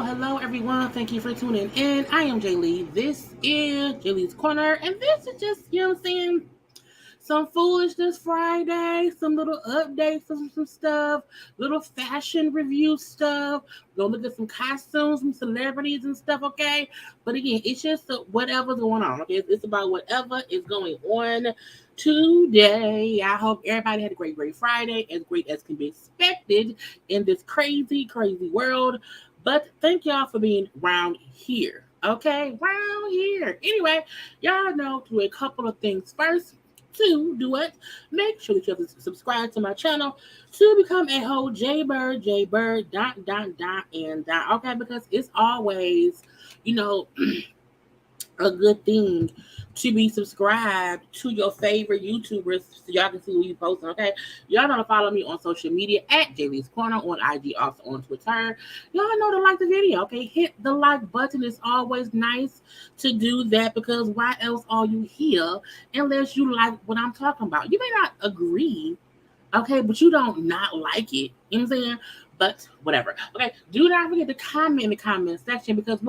Hello, everyone. Thank you for tuning in. I am Jaylee. This is JayLeesCorner, and this is just, you know what I'm saying, some foolishness Friday, some little updates of some stuff, little fashion review stuff. Go look at some costumes, some celebrities and stuff, okay? But again, it's just whatever's going on, okay? It's about whatever is going on today. I hope everybody had a great Friday, as great as can be expected in this crazy world. But thank y'all for being around here, okay? Around here. Anyway, y'all know to do a couple of things first. To do it, make sure that you subscribe to my channel to become a whole JayBird, and okay, because it's always, a good thing to be subscribed to your favorite YouTubers so y'all can see who you posting, okay? Y'all know to follow me on social media at JayLeesCorner on IG, also on Twitter. Y'all know to like the video, okay? Hit the like button. It's always nice to do that because why else are you here unless you like what I'm talking about? You may not agree, okay, but you don't not like it. You know what I'm saying? But whatever. Okay, do not forget to comment in the comment section because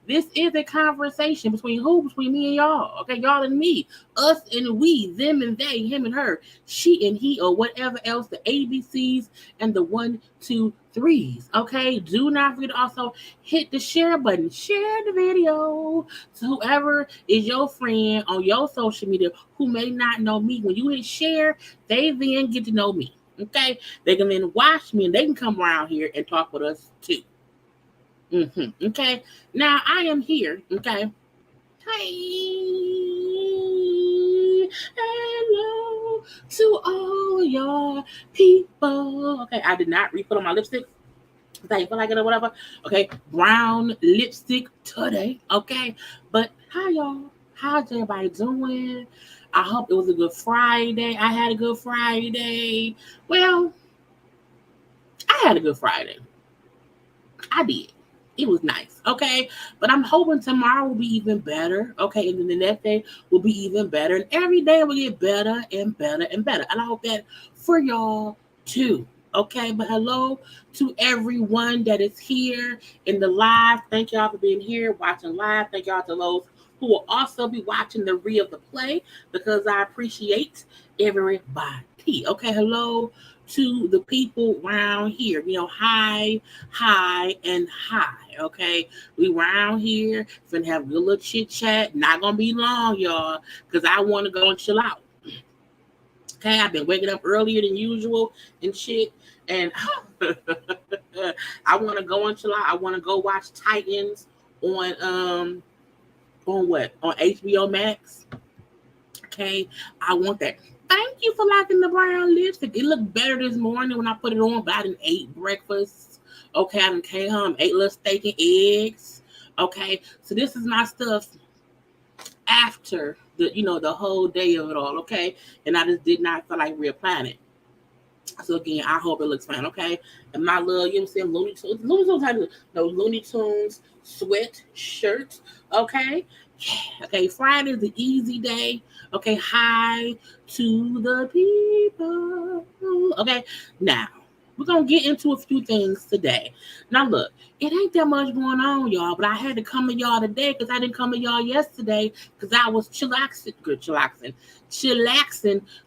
this is a conversation between me and y'all. Okay, y'all and me, us and we, them and they, him and her, she and he, or whatever else, the ABCs and the 1, 2, 3s. Okay, do not forget to also hit the share button. Share the video to whoever is your friend on your social media who may not know me. When you hit share, they then get to know me. Okay, they can then watch me and they can come around here and talk with us too. Okay, now I am here. Okay, hi, hello to all your people. Okay, I did not re-put on my lipstick. I feel like it or whatever. Okay, brown lipstick today. Okay, but hi y'all. How's everybody doing? I hope it was a good Friday. I had a good Friday. Well, I had a good Friday. I did. It was nice, okay? But I'm hoping tomorrow will be even better, okay? And then the next day will be even better. And every day will get better and better and better. And I hope that for y'all too, okay? But hello to everyone that is here in the live. Thank y'all for being here, watching live. Thank y'all to those who will also be watching the re of the play because I appreciate everybody. Okay, hello to the people around here. Hi, and hi. Okay, we around here finna have a good little chit chat. Not gonna be long, y'all, because I want to go and chill out. Okay, I've been waking up earlier than usual and shit, and I want to go and chill out. I want to go watch Titans on what? On HBO Max. Okay, I want that. Thank you for liking the brown lipstick. It looked better this morning when I put it on, but I didn't ate breakfast. Okay, I done came home, ate a little steak and eggs. Okay, so this is my stuff after the whole day of it all. Okay, and I just did not feel like reapplying it. So again, I hope it looks fine, okay? And my little, Looney Tunes, Looney Tunes sweatshirt, okay? Yeah, okay, Friday's the easy day, okay? Hi to the people, okay? Now, we're going to get into a few things today. Now, look, it ain't that much going on, y'all, but I had to come to y'all today because I didn't come to y'all yesterday because I was chillaxing,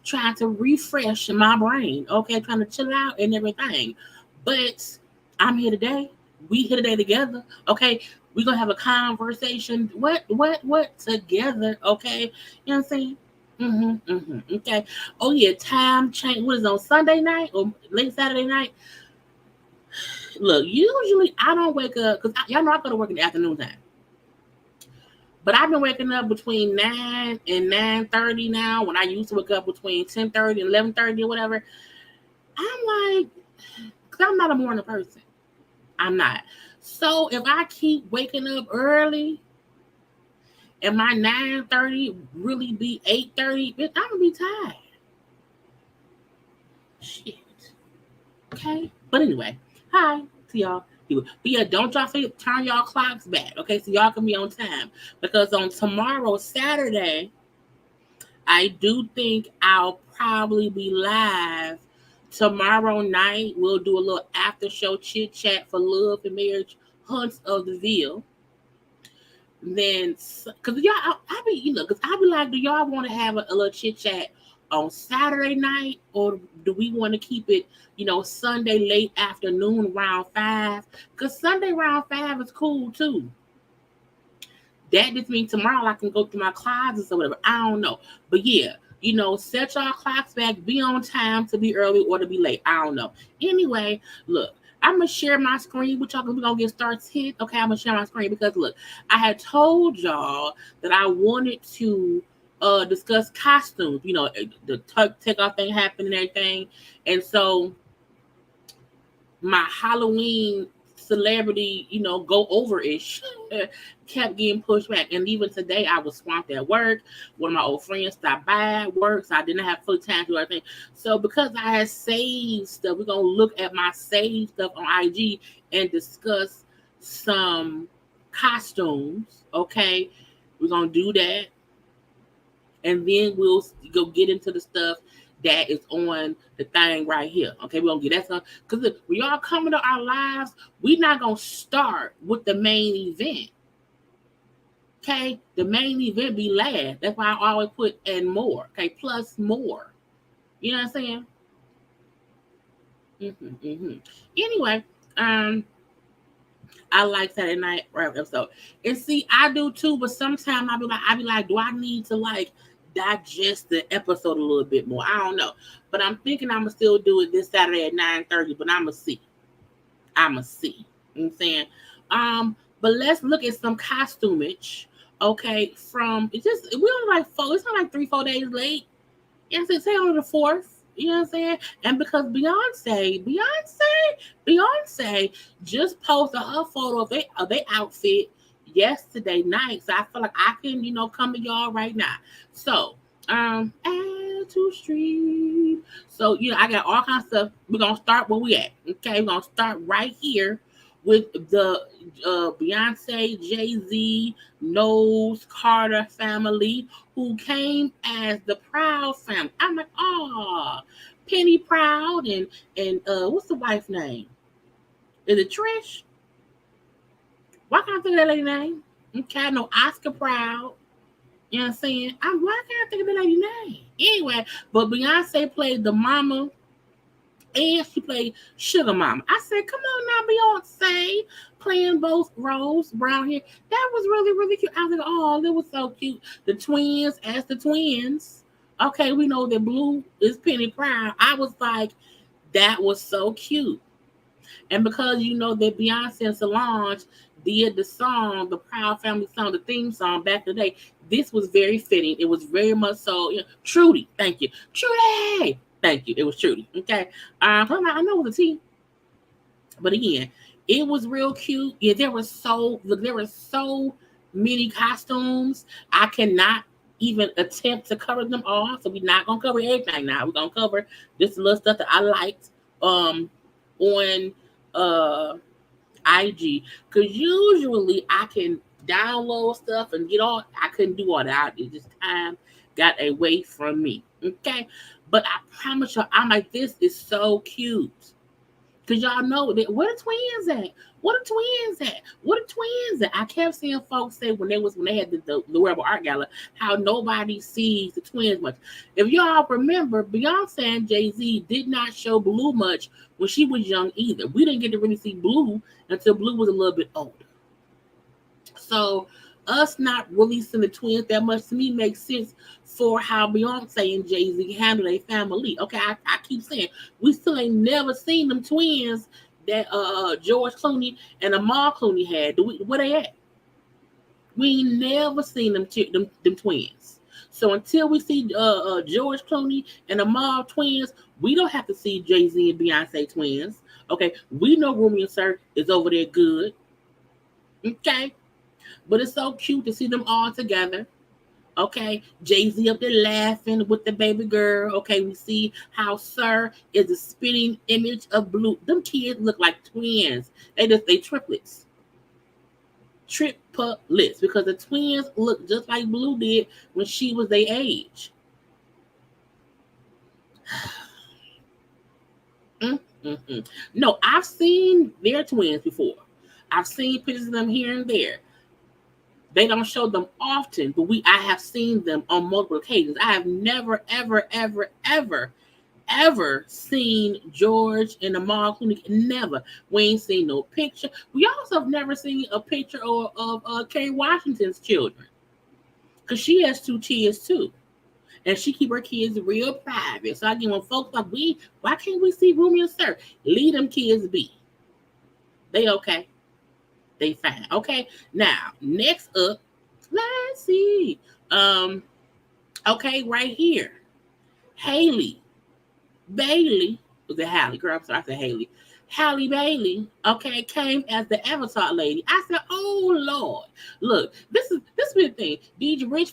trying to refresh my brain, okay, trying to chill out and everything. But I'm here today. We here today together, okay? We're gonna have a conversation. What together, okay? You know what I'm saying? Okay. Oh yeah, time change. What is it, on Sunday night or late Saturday night? Look, usually I don't wake up because y'all know I go to work in the afternoon time. But I've been waking up between 9 and 9:30 now. When I used to wake up between 10:30 and 11:30 or whatever, I'm like, because I'm not a morning person. I'm not. So if I keep waking up early and my 9:30 really be 8:30, bitch, I'm gonna be tired. Shit. Okay. But anyway, hi to y'all. But yeah, don't y'all forget, turn y'all clocks back, okay? So y'all can be on time. Because on tomorrow, Saturday, I do think I'll probably be live tomorrow night. We'll do a little after show chit chat for Love and Marriage Hunts of the Ville. Then, because y'all, I be, because I be like, do y'all want to have a little chit chat on Saturday night, or do we want to keep it, Sunday late afternoon around 5? Because Sunday around 5 is cool too. That just means tomorrow I can go through my closets or whatever. I don't know. But yeah, set y'all clocks back, be on time to be early or to be late. I don't know. Anyway, look, I'm going to share my screen with y'all because we're going to get started hit. Okay, I'm going to share my screen because, look, I had told y'all that I wanted to discuss costumes. The Takeoff thing happened and everything. And so my Halloween celebrity, go over-ish kept getting pushed back. And even today, I was swamped at work. One of my old friends stopped by at work, so I didn't have full time to do everything. So because I had saved stuff, we're going to look at my saved stuff on IG and discuss some costumes, okay? We're going to do that. And then we'll go get into the stuff that is on the thing right here. Okay, we're going to get that stuff. Because when y'all come into our lives, we're not going to start with the main event. Okay, the main event be last. That's why I always put and more. Okay, plus more. You know what I'm saying? Anyway, I like Saturday night right episode. And see, I do too, but sometimes I be like, do I need to digest the episode a little bit more? I don't know. But I'm thinking I'm gonna still do it this Saturday at 9:30, but I'ma see. You know what I'm saying? But let's look at some costumage. Okay, from we only it's not 3-4 days late. Yes, it's on the 4th. You know what I'm saying? And because Beyonce just posted her photo of their outfit yesterday night. So I feel like I can, come to y'all right now. So, add to stream. So, I got all kinds of stuff. We're going to start where we at. Okay, we're going to start right here with the Beyonce, Jay-Z, Knowles, Carter family who came as the Proud family. I'm like, oh, Penny Proud and what's the wife's name? Is it Trish? Why can't I think of that lady's name? Okay, I know Oscar Proud. You know what I'm saying? Why can't I think of that lady's name? Anyway, but Beyonce played the mama and she played Sugar Mama. I said, come on now, Beyonce, playing both roles, brown hair. That was really, really cute. I was like, oh, that was so cute. The twins as the twins. Okay, we know that Blue is Penny Proud. I was like, that was so cute. And because that Beyonce and Solange, did the song, the Proud Family song, the theme song back in the day, this was very fitting. It was very much so, Trudy, thank you. Trudy, thank you. It was Trudy, okay? I know it was a T, but again, it was real cute. Yeah, there were so many costumes. I cannot even attempt to cover them all, so we're not gonna cover everything now. We're gonna cover just a little stuff that I liked on IG, because usually I can download stuff and get all. I couldn't do all that. It just time got away from me. Okay, but I promise you, I'm like, this is so cute. Because y'all know that where the twins at? What the twins at? What the twins at? I kept seeing folks say when they had the Rebel Art Gala, how nobody sees the twins much. If y'all remember, Beyonce and Jay-Z did not show Blue much when she was young either. We didn't get to really see Blue until Blue was a little bit older. So us not releasing the twins that much to me makes sense for how Beyonce and Jay-Z handle their family. Okay, I keep saying we still ain't never seen them twins that George Clooney and Amal Clooney had. Where they at? We ain't never seen them twins. So until we see George Clooney and Amal twins, we don't have to see Jay-Z and Beyonce twins. Okay, we know Rumi and Sir is over there good. Okay, but it's so cute to see them all together. Okay, Jay-Z up there laughing with the baby girl. Okay, we see how Sir is a spitting image of Blue. Them kids look like twins. They triplets. Triplets, because the twins look just like Blue did when she was their age. No, I've seen their twins before. I've seen pictures of them here and there. They don't show them often, but I have seen them on multiple occasions. I have never, ever, ever, ever, ever seen George and Amal Clooney. Never. We ain't seen no picture. We also have never seen a picture of Kerry Washington's children, because she has 2 kids too, and she keep her kids real private. So again, when folks like, why can't we see Rumi and Sir? Leave them kids be. They okay. They fine. Okay. Now, next up, let's see. Okay, right here. Haley Bailey. Was it Halle? Girl, I'm sorry, I said Haley. Halle Bailey, okay, came as the Avatar lady. I said, oh Lord. Look, this is the thing. These rich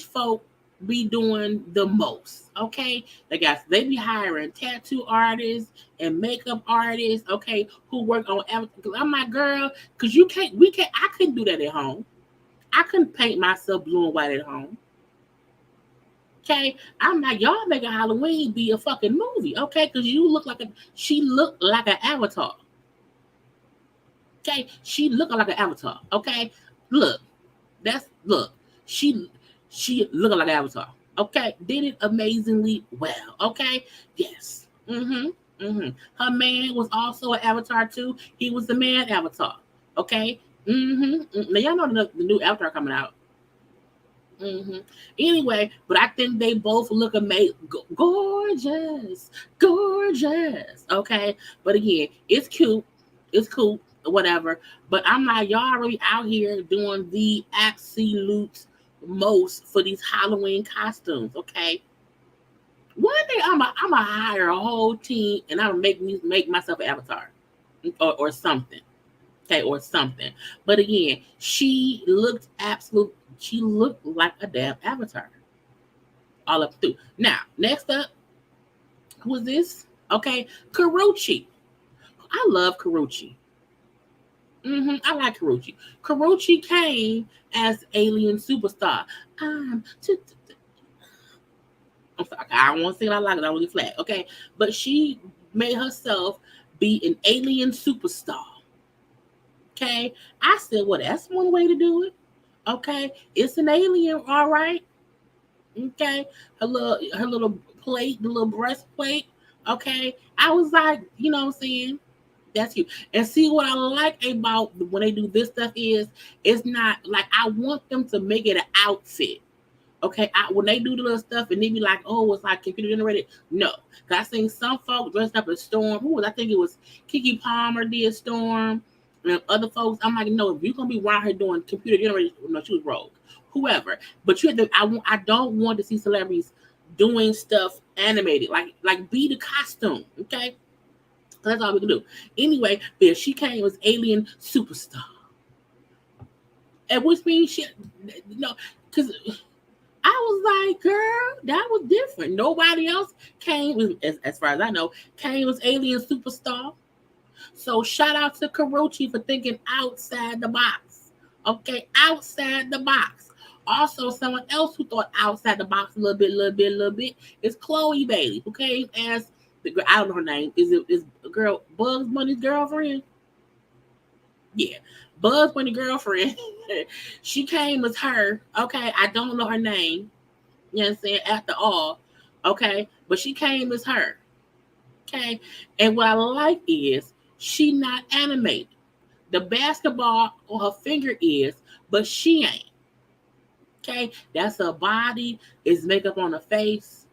folk be doing the most, okay? They be hiring tattoo artists and makeup artists, okay, who work on Avatar. I'm like, girl, because I couldn't do that at home. I couldn't paint myself blue and white at home. Okay, I'm like, y'all making Halloween be a fucking movie, okay? Because she looked like an avatar. Okay, she looking like an avatar. Okay, look, she looking like an avatar. Okay, did it amazingly well. Okay, yes. Her man was also an avatar too. He was the man avatar. Okay. Now y'all know the new avatar coming out. Anyway, but I think they both look amazing, gorgeous. Okay, but again, it's cute, whatever. But I'm like, y'all really out here doing the absolute most for these Halloween costumes. Okay, one day I'm gonna hire a whole team and I'm gonna make myself an avatar or something. Okay, or something. But again, she looked like a damn avatar. All up through. Now, next up, who is this? Okay, Karrueche. I love Karrueche. I like Karrueche. Karrueche came as alien superstar. I'm sorry, I don't want to say it I like it. I don't get flat. Okay, but she made herself be an alien superstar. Okay, I said, well, that's one way to do it. Okay, it's an alien, all right. Okay, her little plate, the little breastplate. Okay, I was like, you know what I'm saying? That's cute. And see, what I like about when they do this stuff is, it's not like I want them to make it an outfit. Okay, when they do the little stuff and they be like, oh, it's like computer generated. No, cause I seen some folks dressed up as Storm. Who was? I think it was Keke Palmer did Storm, and other folks. I'm like, no, if you're gonna be around here doing computer generated, no, she was Rogue, whoever. But you have to. I don't want to see celebrities doing stuff animated, like be the costume. Okay, that's all we can do. Anyway, but she came as alien superstar, and which means she, because. I was like, girl, that was different. Nobody else came, as far as I know, came as alien superstar. So shout out to Karuchi for thinking outside the box. Okay, outside the box. Also, someone else who thought outside the box a little bit is Chloe Bailey, who came as the girl. I don't know her name. Is girl Bugs Bunny's girlfriend? Yeah, Bugs Bunny girlfriend. She came as her. Okay, I don't know her name. You know what I'm saying? After all, okay, but she came as her. Okay, and what I like is she not animated. The basketball on her finger is, but she ain't. Okay, that's her body. It's makeup on her face.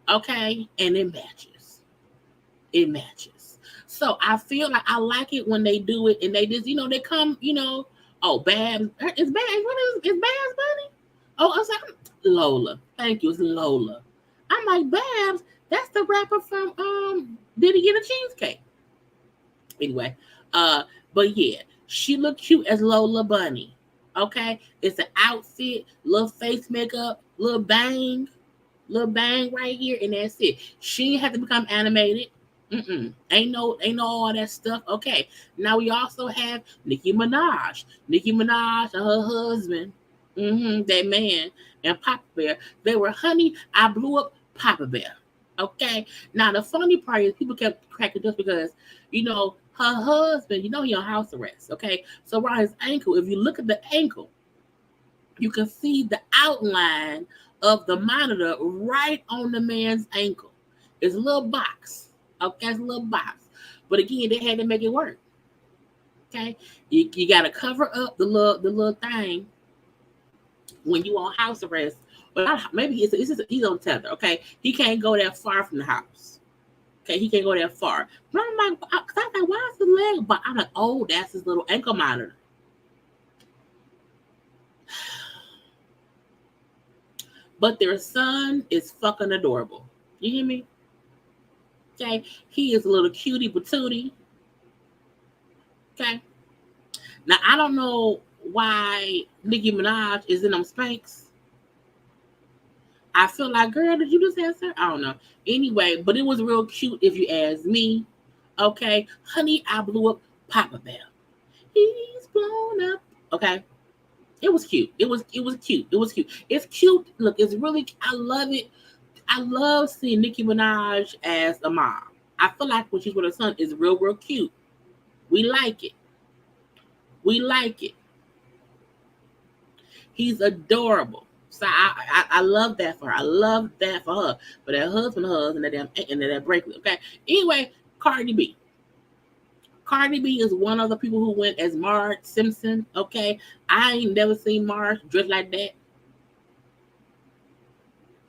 Okay, and it matches. It matches. So I feel like I like it when they do it and they just, they come, oh, Babs. It's Babs. What is Babs Bunny? Oh, I was like, Lola. Thank you. It's Lola. I'm like, Babs, that's the rapper from Did He Get a Cheesecake? Anyway, but yeah, she looked cute as Lola Bunny. Okay? It's an outfit, little face makeup, little bang right here, and that's it. She had to become animated. Ain't no all that stuff. Okay. Now we also have Nicki Minaj. Nicki Minaj and her husband, that man, and Papa Bear. They were, honey, I blew up Papa Bear. Okay. Now the funny part is people kept cracking just because, her husband, he on house arrest. Okay. So around his ankle, if you look at the ankle, you can see the outline of the monitor right on the man's ankle. It's a little box. Okay, it's a little box. But again, they had to make it work. Okay, you got to cover up the little thing when you on house arrest. But maybe he's on tether. Okay, he can't go that far from the house. Okay, he can't go that far. But I'm like, why is the leg? But I'm like, oh, that's his little ankle monitor. But their son is fucking adorable. You hear me? Okay, he is a little cutie patootie. Okay. Now I don't know why Nicki Minaj is in them Spanx. I feel like, girl, did you just answer? I don't know. Anyway, but it was real cute if you ask me. Okay, honey, I blew up Papa Bear. He's blown up. Okay. It was cute. It was cute. It was cute. It's cute. Look, it's really, I love it. I love seeing Nicki Minaj as a mom. I feel like when she's with her son is real cute. We like it. We like it. He's adorable. So I love that for her. I love that for her. But that husband and that bracelet. Okay. Anyway, Cardi B. Cardi B is one of the people who went as Marge Simpson. Okay. I ain't never seen Marge dressed like that.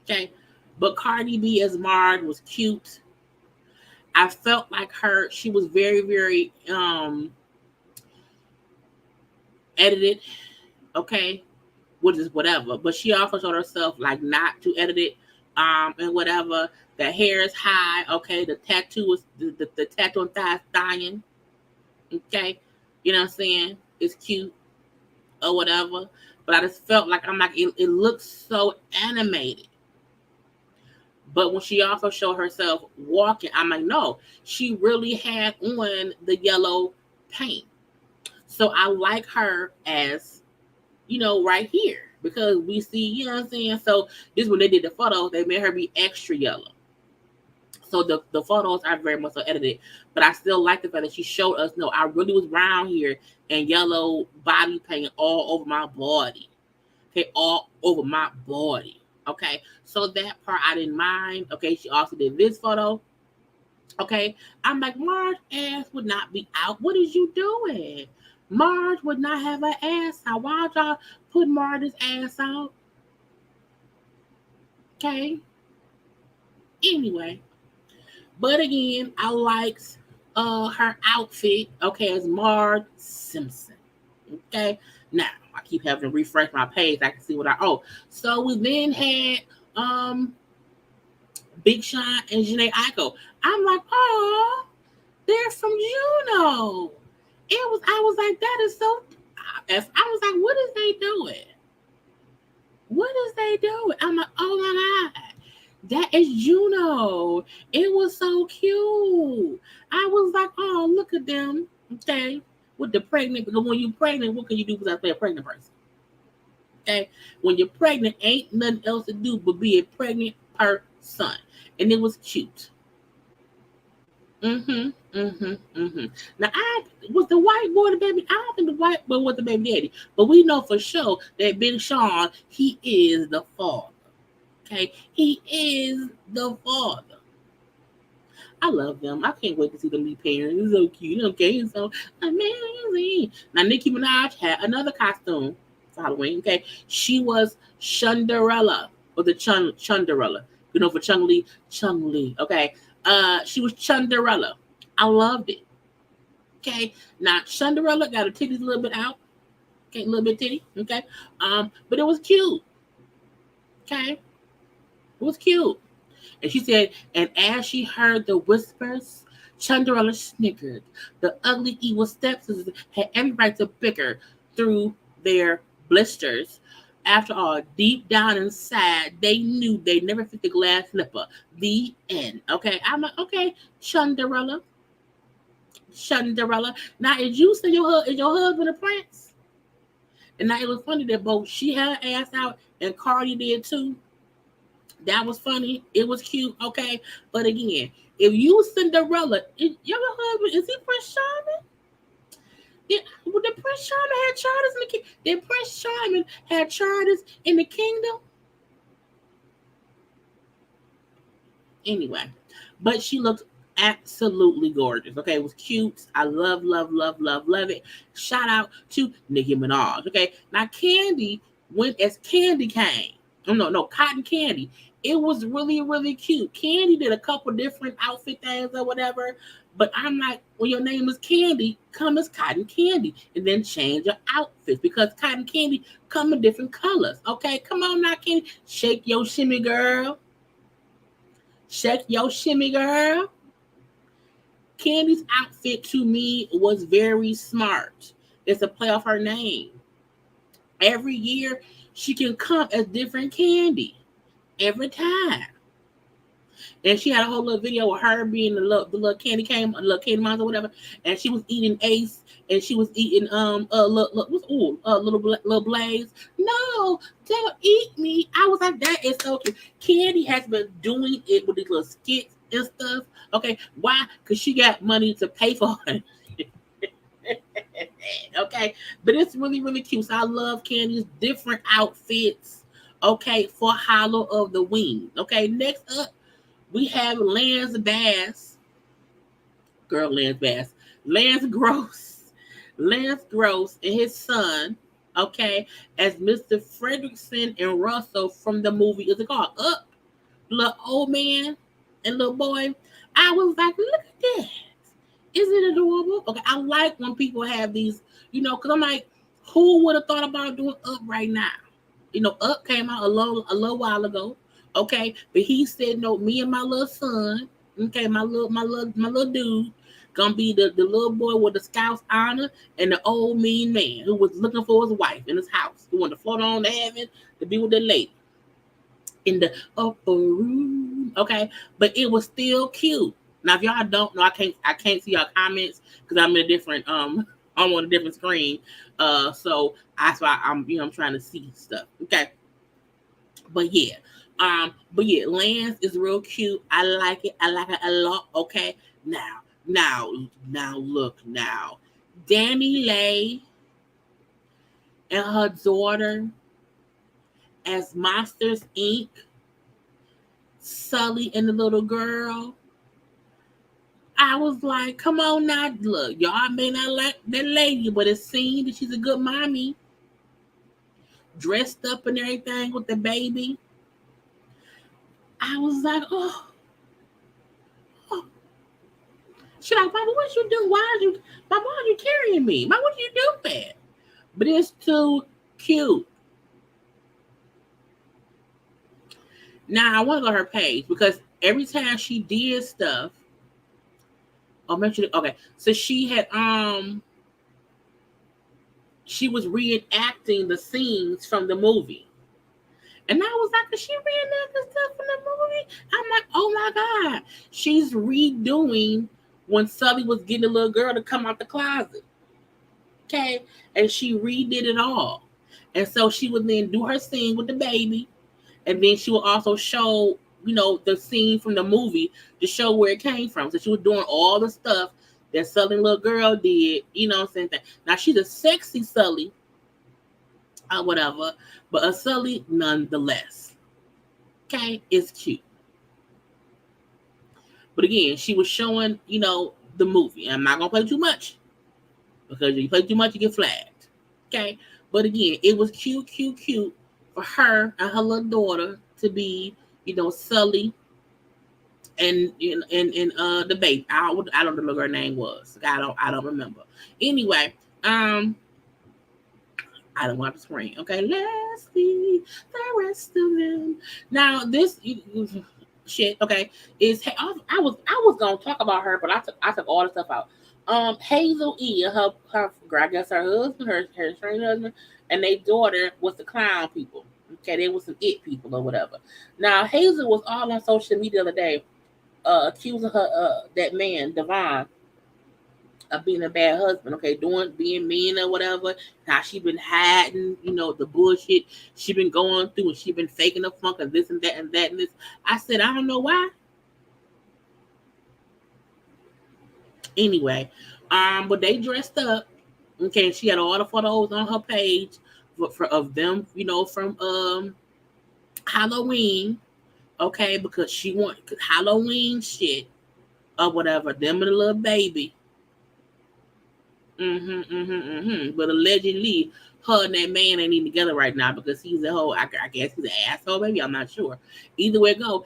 Okay. But Cardi B as Marge was cute. I felt like she was very, very edited. Okay. Which is whatever. But she also showed herself like not too edited. And whatever. The hair is high. Okay. The tattoo is the tattoo on thigh Stallion. Okay. You know what I'm saying? It's cute. Or whatever. But I just felt like it looks so animated. But when she also showed herself walking, I'm like, no, she really had on the yellow paint. So I like her as, right here. Because we see, you know what I'm saying? So this when they did the photos, they made her be extra yellow. So the photos are very much so edited. But I still like the fact that she showed us, no, I really was brown here and yellow body paint all over my body. Okay, all over my body. Okay, so that part I didn't mind. Okay, she also did this photo. Okay, I'm like, Marge ass would not be out. What is you doing? Marge would not have her ass out. Why y'all put Marge's ass out? Okay. Anyway, but again, I liked her outfit. Okay, as Marge Simpson. Okay. Now I keep having to refresh my page. I can see what I So we then had Big Sean and Janae Aiko. I'm like, oh, they're from Juno. I was like, that is so. I was like, what is they doing? What is they doing? I'm like, oh my God. That is Juno. It was so cute. I was like, oh, look at them. Okay. With the pregnant, because when you're pregnant, what can you do besides play a pregnant person? Okay. When you're pregnant, ain't nothing else to do but be a pregnant person. And it was cute. Now, I was the white boy the baby. I don't think the white boy was the baby daddy, but we know for sure that Big Sean, he is the father. Okay, he is the father. I love them. I can't wait to see them be parents. It's so cute. Okay, it's so amazing. Now, Nicki Minaj had another costume for Halloween. Okay, she was Shunderella or the Chunderella. You know, for Chung Lee. Okay, she was Chunderella. I loved it. Okay, now Shunderella got her titties a little bit out. Okay, a little bit titty. Okay, but it was cute. Okay, it was cute. And she said, and as she heard the whispers, Chunderella snickered. The ugly, evil stepsisters had every right to bicker through their blisters. After all, deep down inside, they knew they never fit the glass slipper. The end. Okay, I'm like, okay, Chunderella. Now, is you say is your husband a prince? And now it was funny that both she had her ass out and Cardi did too. That was funny. It was cute. Okay, but again, if you Cinderella, your husband is he Prince Charming? Did Prince Charming had charters in the kingdom? Did Prince Charming had charters in the kingdom? Anyway, but she looked absolutely gorgeous. Okay, it was cute. I love it. Shout out to Nicki Minaj. Okay, now Candy went as Candy Cane. Oh, no, Cotton Candy. It was really, really cute. Candy did a couple different outfit things or whatever. But I'm like, when your name is Candy, come as Cotton Candy. And then change your outfits because Cotton Candy come in different colors. Okay, come on now, Candy. Shake your shimmy, girl. Shake your shimmy, girl. Candy's outfit to me was very smart. It's a play off her name. Every year, she can come as different Candy. Every time. And she had a whole little video of her being the little candy cane, little candy monster or whatever. And she was eating Ace, and she was eating little Blaze. No, don't eat me. I was like, that is so cute. Candy has been doing it with these little skits and stuff. Okay, why? Because she got money to pay for it. Okay, but it's really, really cute. So I love Candy's different outfits. Okay, for Hollow of the Wing. Okay, next up, we have Lance Bass. Lance Gross. Lance Gross and his son, okay, as Mr. Fredrickson and Russell from the movie, is it called Up? Little old man and little boy. I was like, look at this. Isn't it adorable? Okay, I like when people have these, because I'm like, who would have thought about doing Up right now? Up came out a little while ago. Okay, but he said, no, me and my little son, okay, my little dude, gonna be the little boy with the Scout's honor and the old mean man who was looking for his wife in his house, who wanted to float on to heaven to be with the lady in the upper room. Okay, but it was still cute. Now, if y'all don't know, I can't see y'all comments because I'm in a different I'm on a different screen. So that's why I'm trying to see stuff. Okay, but yeah. Lance is real cute. I like it a lot. Okay, now, look now. Danny Lay and her daughter as Monsters Inc. Sully and the little girl. I was like, come on now, look, y'all may not like that lady, but it's seen that she's a good mommy. Dressed up and everything with the baby. I was like, oh. She like, Mama, what you doing? Mama, why are you carrying me? Mama, what you doing? But it's too cute. Now I want to go to her page because every time she did stuff, okay. So she had she was reenacting the scenes from the movie. And I was like, is she reenacting stuff from the movie? I'm like, oh my God. She's redoing when Sully was getting a little girl to come out the closet. Okay. And she redid it all. And so she would then do her scene with the baby. And then she would also show, the scene from the movie to show where it came from. So she was doing all the stuff that Sully little girl did, what I'm saying? Now she's a sexy Sully or whatever, but a Sully nonetheless. Okay, it's cute. But again, she was showing, the movie. I'm not gonna play too much because if you play too much, you get flagged. Okay, but again, it was cute for her and her little daughter to be, Sully and the baby. I don't know what her name was. I don't remember. Anyway, I don't want to scream. Okay, let's see the rest of them. Now this shit. Okay, is I was gonna talk about her, but I took all the stuff out. Hazel E. Her I guess her husband, her strange husband, and their daughter was the clown people. Okay, they was some it people or whatever. Now Hazel was all on social media the other day, accusing her that man Dwyane of being a bad husband, okay, being mean or whatever. How she been hiding, the bullshit she been going through, and she been faking the funk and this and that and that and this. I said, I don't know why. Anyway, but they dressed up. Okay, and she had all the photos on her page of them, from Halloween. Okay, because she wanted Halloween shit or whatever. Them and the little baby. But allegedly, her and that man ain't even together right now because he's a whole. I guess he's an asshole. Maybe I'm not sure. Either way it go,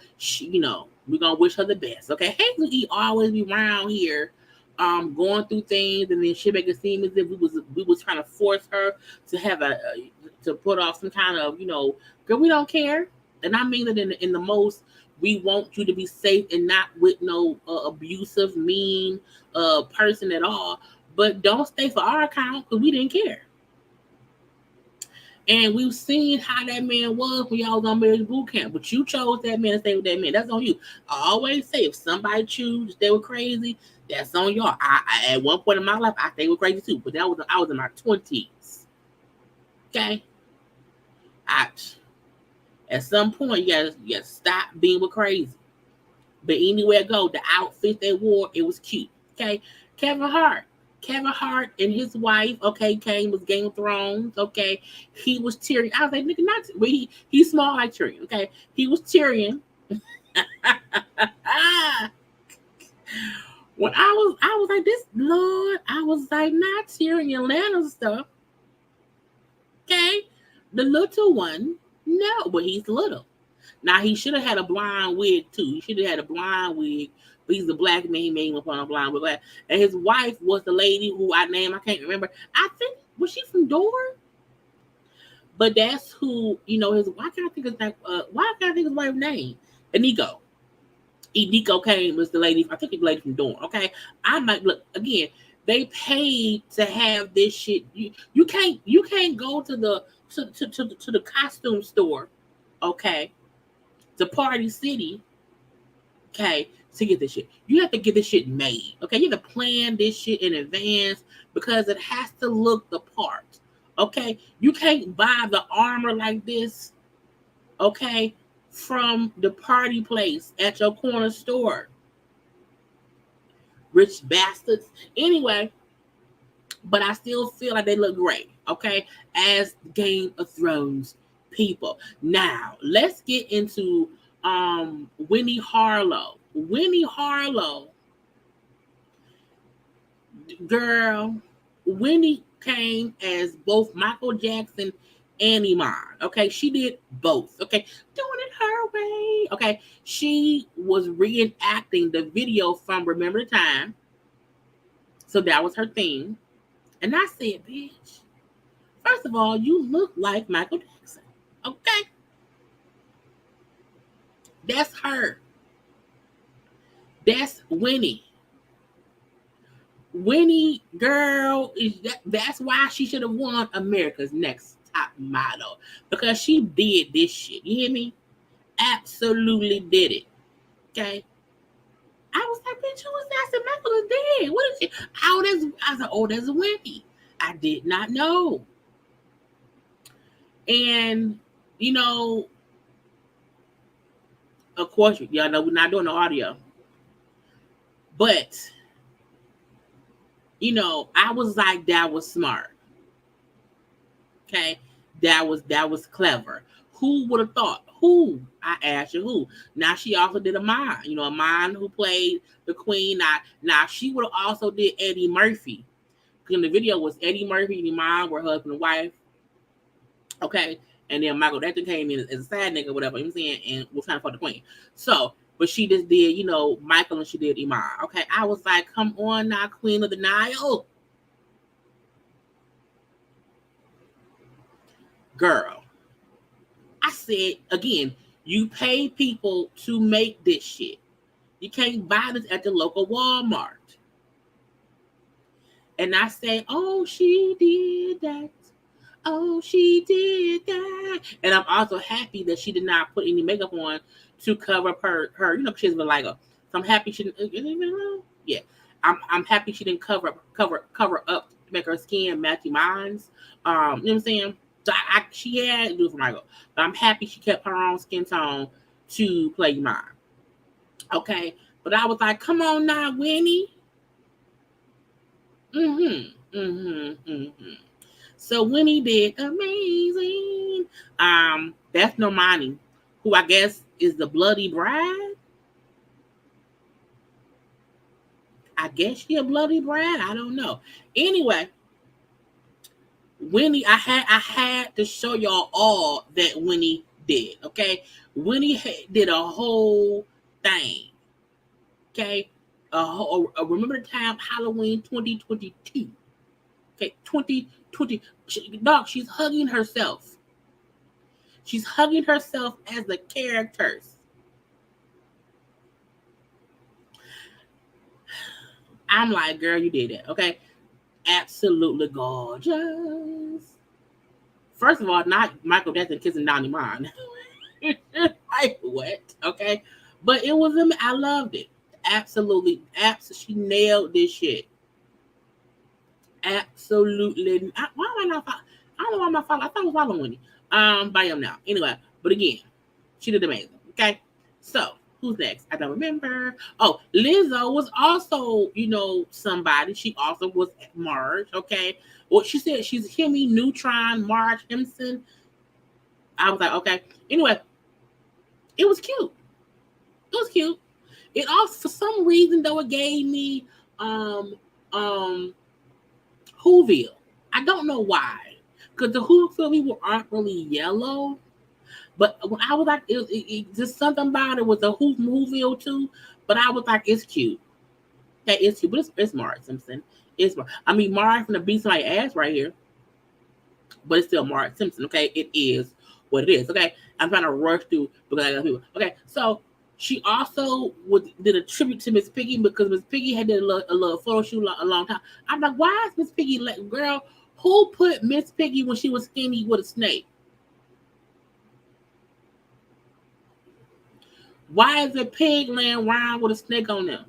we're gonna wish her the best. Okay, Hazel E always be around here, going through things, and then she make it seem as if we was trying to force her to have to put off some kind of girl. We don't care, and I mean that in the most. We want you to be safe and not with no abusive, mean person at all. But don't stay for our account because we didn't care. And we've seen how that man was when y'all was on marriage boot camp. But you chose that man to stay with that man. That's on you. I always say if somebody choose they were crazy, that's on y'all. I at one point in my life I think we're crazy too. But I was in my 20s. Okay. At some point you gotta stop being with crazy. But anywhere I go, the outfit they wore, it was cute. Okay. Kevin Hart and his wife, okay, was Game of Thrones, okay. He was Tyrion. I was like, nigga, not he's small like Tyrion, okay. He was Tyrion. When I was like, this Lord, I was like, not Tyrion Lannister stuff. Okay. The little one, no, but he's little. Now he should have had a blonde wig too. He should have had a blonde wig. But he's a black man. He made him up on a blonde wig. And his wife was the lady who I can't remember. I think was she from Dora? But that's who his. Why can't I think his wife's name? Eniko. Eniko came was the lady. I think the lady from Dora. Okay, I might look again. They paid to have this shit. You can't go to the costume store. Okay. To Party City, okay, to get this shit. You have to get this shit made, okay? You have to plan this shit in advance because it has to look the part, okay? You can't buy the armor like this, okay, from the party place at your corner store. Rich bastards. Anyway, but I still feel like they look great, okay, as Game of Thrones people. Now, let's get into Winnie Harlow. Winnie Harlow, girl, Winnie came as both Michael Jackson and Iman. Okay, she did both. Okay, doing it her way. Okay, she was reenacting the video from Remember the Time. So that was her thing. And I said, bitch, first of all, you look like Michael Jackson. Okay, that's her. That's Winnie. Winnie, girl, that's why she should have won America's Next Top Model, because she did this shit. You hear me? Absolutely did it. Okay. I was like, bitch, who is that? I said, Michael is dead. What is she? I said, oh, that's Winnie. I did not know. And, you know, of course, y'all know we're not doing the audio. But, you know, I was like, that was smart. Okay. That was clever. Who would have thought? Who? I asked you who. Now she also did Iman. You know, Iman who played the queen. Now she would have also did Eddie Murphy. Because in the video was Eddie Murphy and Iman were husband and wife. Okay. And then Michael Jackson came in as a sad nigga, whatever, you know what I'm saying, and was trying to fuck the queen. So, but she just did, you know, Michael and she did Iman. Okay. I was like, come on now, Queen of the Nile. Girl. I said, again, you pay people to make this shit. You can't buy this at the local Walmart. And I say, oh, she did that. Oh, she did that. And I'm also happy that she did not put any makeup on to cover up her you know, she's vitiligo. So I'm happy she didn't, yeah. I'm happy she didn't cover up to make her skin match mine's. You know what I'm saying? So she had to do it for Michael. But I'm happy she kept her own skin tone to play mine. Okay. But I was like, come on now, Winnie. So Winnie did amazing. That's Normani, who I guess is the bloody bride. I guess she a bloody bride. I don't know. Anyway, Winnie, I had to show y'all all that Winnie did. Okay, Winnie did a whole thing. Okay, remember the time Halloween 2022. Okay, 2020. Dog, she's hugging herself. She's hugging herself as the characters. I'm like, girl, you did it. Okay, absolutely gorgeous. First of all, not Michael Jackson kissing Donnie Mon. Like what? Okay, but it was. I loved it. Absolutely, she nailed this shit. Absolutely. Why am I not? I don't know why I'm not following. I thought I was following Winnie. By him now. Anyway, but again, she did amazing. Okay, so who's next? I don't remember. Oh, Lizzo was also, you know, somebody. She also was Marge. Okay, well, she said she's Hemi Neutron Marge Simpson. I was like, okay. Anyway, it was cute. It was cute. It also, for some reason, though, it gave me Whoville. I don't know why. Because the Whoville people aren't really yellow. But when I was like, it just something about it was a Whoville too. But I was like, it's cute. Okay, it's cute. But it's Marge Simpson. It's Marge. I mean, Marge from the beat somebody's ass right here. But it's still Marge Simpson. Okay, it is what it is. Okay, I'm trying to rush through because I got people. Okay, so she also did a tribute to Miss Piggy because Miss Piggy had did a little photo shoot a long time. I'm like, why is Miss Piggy girl? Who put Miss Piggy when she was skinny with a snake? Why is a pig laying around with a snake on them?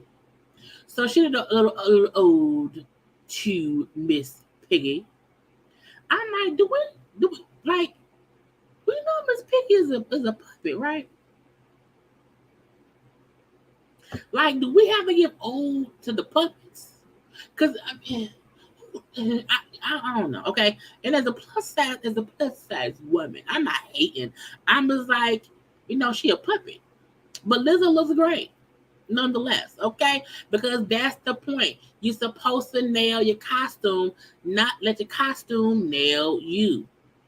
So she did a little ode to Miss Piggy. I'm like, do we like? We know Miss Piggy is a puppet, right? Like, do we have to give ode to the puppets? Because I don't know. Okay, and as a plus size woman, I'm not hating. I'm just like, you know, she a puppet, but Lizzo looks great nonetheless. Okay, because that's the point. You're supposed to nail your costume, not let your costume nail you.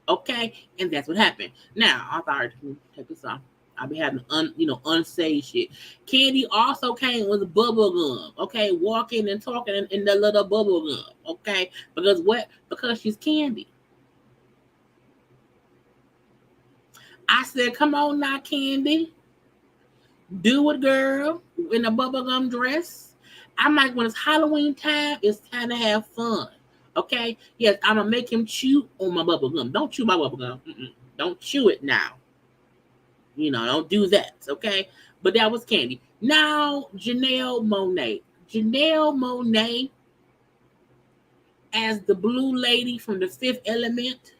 Okay, and that's what happened. Now, I thought, check this out. I'll be having unsaved shit. Candy also came with bubble gum. Okay, walking and talking in the little bubble gum. Okay, because what? Because she's Candy. I said, come on now, Candy. Do it, girl, in a bubblegum dress. I'm like, when it's Halloween time, it's time to have fun. Okay? Yes, I'm going to make him chew on my bubblegum. Don't chew my bubblegum. Don't chew it now. Don't do that. Okay? But that was Candy. Now, Janelle Monáe. Janelle Monáe as the blue lady from the Fifth Element.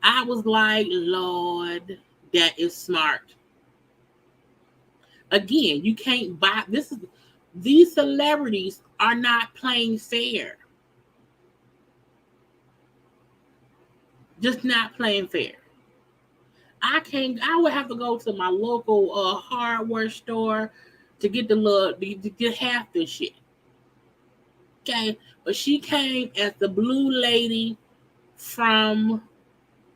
I was like, Lord, that is smart. Again, you can't buy these celebrities are not playing fair. Just not playing fair. I would have to go to my local hardware store to get to get half this shit. Okay. But she came as the blue lady from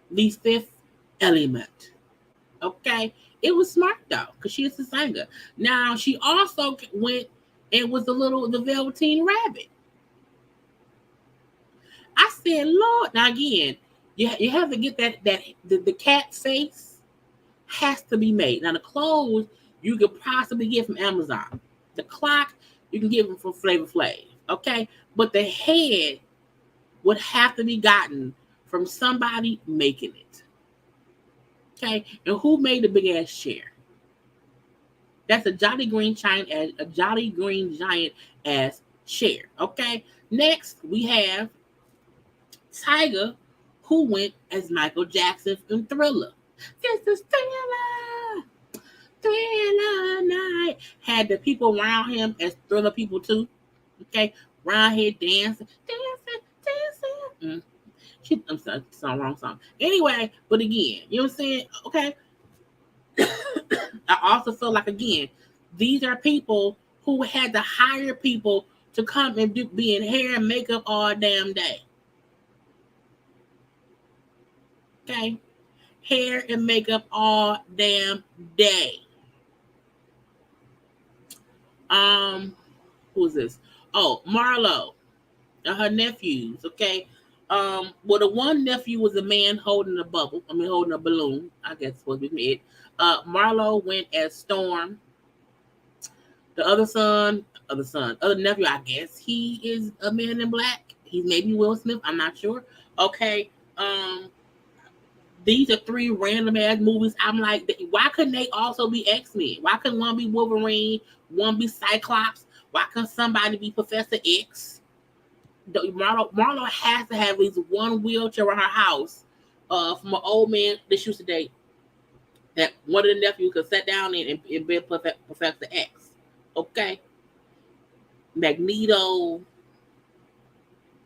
the Fifth Element. Okay. It was smart though, because she is a singer. Now she also went and was the Velveteen Rabbit. I said, Lord, now again, you have to get the cat face has to be made. Now the clothes you could possibly get from Amazon. The clock you can get them from Flavor Flav. Okay, but the head would have to be gotten from somebody making it. Okay, and who made the big ass chair? That's a Jolly Green Giant ass chair. Okay, next we have Tiger, who went as Michael Jackson in Thriller. This is Thriller night. Had the people around him as Thriller people too. Okay, around here dancing. I'm sorry, wrong song. Anyway, but again, you know what I'm saying? Okay. I also feel like, again, these are people who had to hire people to come and be in hair and makeup all damn day. Okay? Hair and makeup all damn day. Who's this? Oh, Marlo and her nephews. Okay. Well, the one nephew was a man holding a holding a balloon. I guess supposed to be it. Marlo went as Storm. The other nephew, I guess he is a man in black. He's maybe Will Smith. I'm not sure. Okay. These are three random ass movies. I'm like, why couldn't they also be X-Men? Why couldn't one be Wolverine, one be Cyclops? Why couldn't somebody be Professor X? Marlo has to have at least one wheelchair around her house from an old man that she used to date that one of the nephews could sit down in and be Professor X. Okay? Magneto,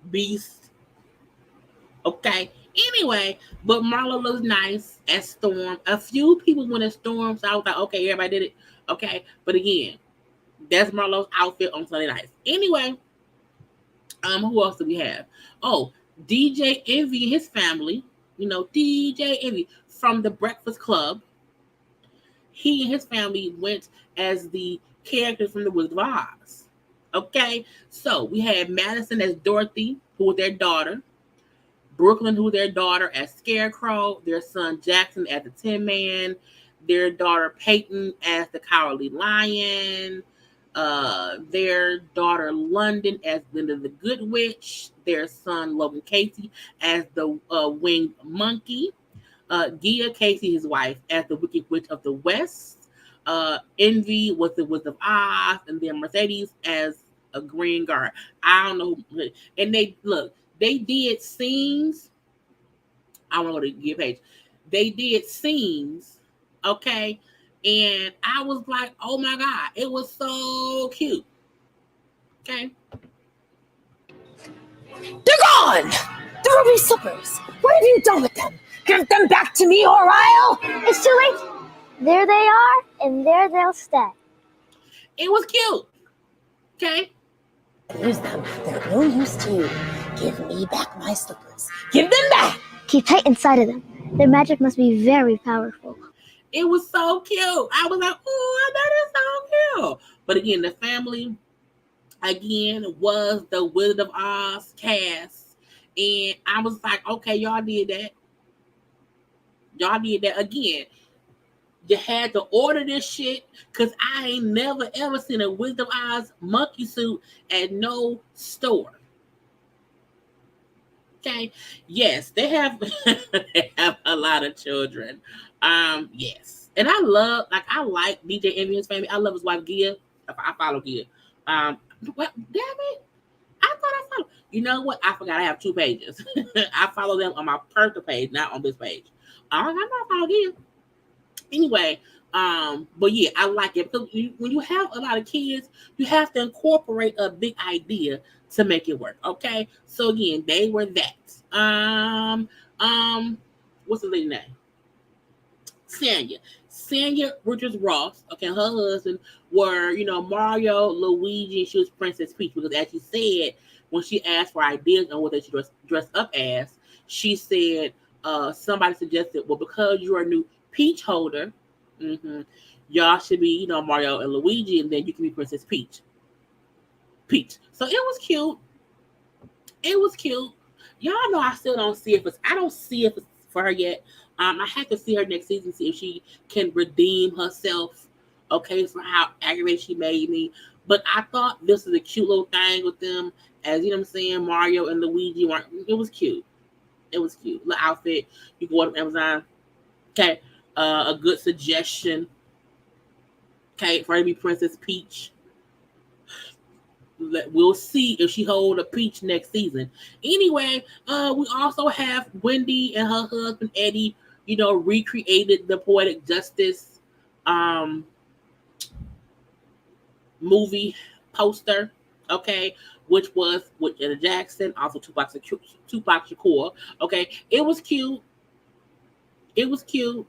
Beast. Okay? Anyway, but Marlo looks nice as Storm. A few people went as Storm, so I was like, okay, everybody did it. Okay? But again, that's Marlo's outfit on Sunday nights. Anyway, who else do we have? Oh, DJ Envy and his family. DJ Envy from the Breakfast Club. He and his family went as the characters from the Wizard of Oz. Okay, so we had Madison as Dorothy, who was their daughter. Brooklyn, who was their daughter, as Scarecrow. Their son Jackson as the Tin Man. Their daughter Peyton as the Cowardly Lion. Their daughter London as Linda the Good Witch. Their son Logan Casey as the Winged Monkey. Gia Casey, his wife, as the Wicked Witch of the West. Envy was the Wizard of Oz, and then Mercedes as a Green Guard. I don't know. And they did scenes. I don't know to give page. They did scenes, okay? And I was like, oh my God, it was so cute. Okay. They're gone! The ruby slippers! What have you done with them? Give them back to me, or I'll... It's too late. There they are, and there they'll stay. It was cute. Okay. Lose them. They're no use to you. Give me back my slippers. Give them back. Keep tight inside of them. Their magic must be very powerful. It was so cute. I was like, oh, that is so cute. But again, the family, again, was the Wizard of Oz cast. And I was like, okay, y'all did that. Y'all did that again. You had to order this shit because I ain't never ever seen a Wizard of Oz monkey suit at no store. Okay. Yes, they have they have a lot of children. Yes. And I like DJ Envy and his family. I love his wife Gia. I follow Gia. Well, damn it. I thought I followed. You know what? I forgot I have 2 pages. I follow them on my personal page, not on this page. I'm not follow Gia. Anyway, but yeah, I like it because when you have a lot of kids, you have to incorporate a big idea to make it work. Okay, so again, they were that. What's the lady's name? Sanya Richards Ross. Okay, her husband were Mario, Luigi, and she was Princess Peach because as she said when she asked for ideas on what they should dress up as, she said somebody suggested, well, because you're a new Peach holder, y'all should be, Mario and Luigi, and then you can be Princess Peach. So it was cute. It was cute. Y'all know I still don't see if it's for her yet. I have to see her next season, see if she can redeem herself, okay, for how aggravated she made me. But I thought this was a cute little thing with them, as you know what I'm saying, Mario and Luigi weren't. It was cute. It was cute. The outfit. You can order on Amazon. Okay. A good suggestion. Okay, for her to be Princess Peach. We'll see if she hold a peach next season. Anyway, we also have Wendy and her husband Eddie, recreated the Poetic Justice movie poster, okay, which was with Janet Jackson, also Tupac Shakur. Okay, it was cute. It was cute.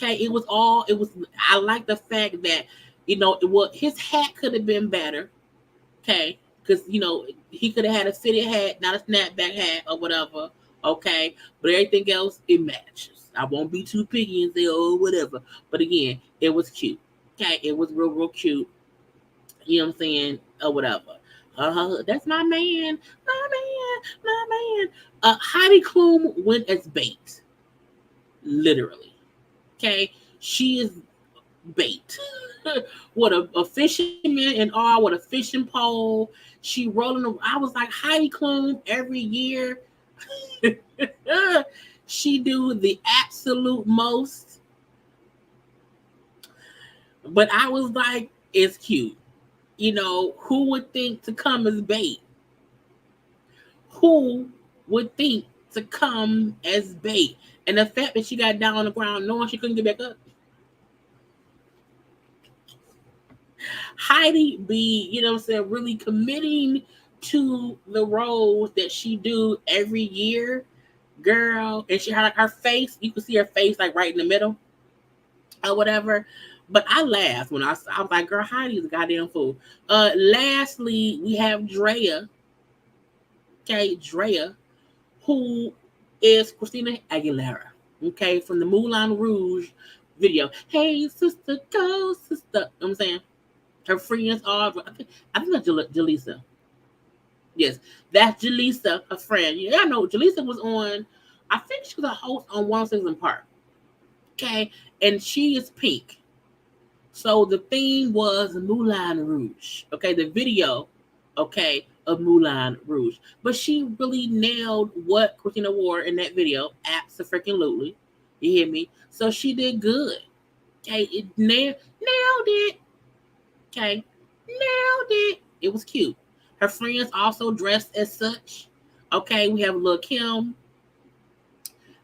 Okay, I like the fact that, his hat could have been better. Okay, because he could have had a fitted hat, not a snapback hat or whatever. Okay, but everything else it matches. I won't be too picky and say whatever. But again, it was cute. Okay, it was real cute. You know what I'm saying or whatever. That's my man. Heidi Klum went as bait, literally. Okay, she is bait. What a fisherman and all, what a fishing pole. She rolling. I was like, Heidi Klum every year. She do the absolute most. But I was like, it's cute. Who would think to come as bait? Who would think to come as bait? And the fact that she got down on the ground knowing she couldn't get back up. Heidi be, really committing to the roles that she do every year, girl. And she had her face, you can see her face like right in the middle or whatever. But I laughed when I was like, girl, Heidi's a goddamn fool. Lastly, we have Drea. Okay, Drea, who is Christina Aguilera. Okay, from the Moulin Rouge video. Hey, sister, go, sister. You know what I'm saying? Her friends are, I think that's Jaleesa. Yes, that's Jaleesa, a friend. Yeah, I know Jaleesa was on, I think she was a host on 106 & Park. Okay, and she is pink. So the theme was Moulin Rouge. Okay, the video, okay, of Moulin Rouge. But she really nailed what Christina wore in that video. Abso-freaking-lutely. You hear me? So she did good. Okay, it nailed it. Okay, nailed it. It was cute. Her friends also dressed as such. Okay, we have Lil' Kim.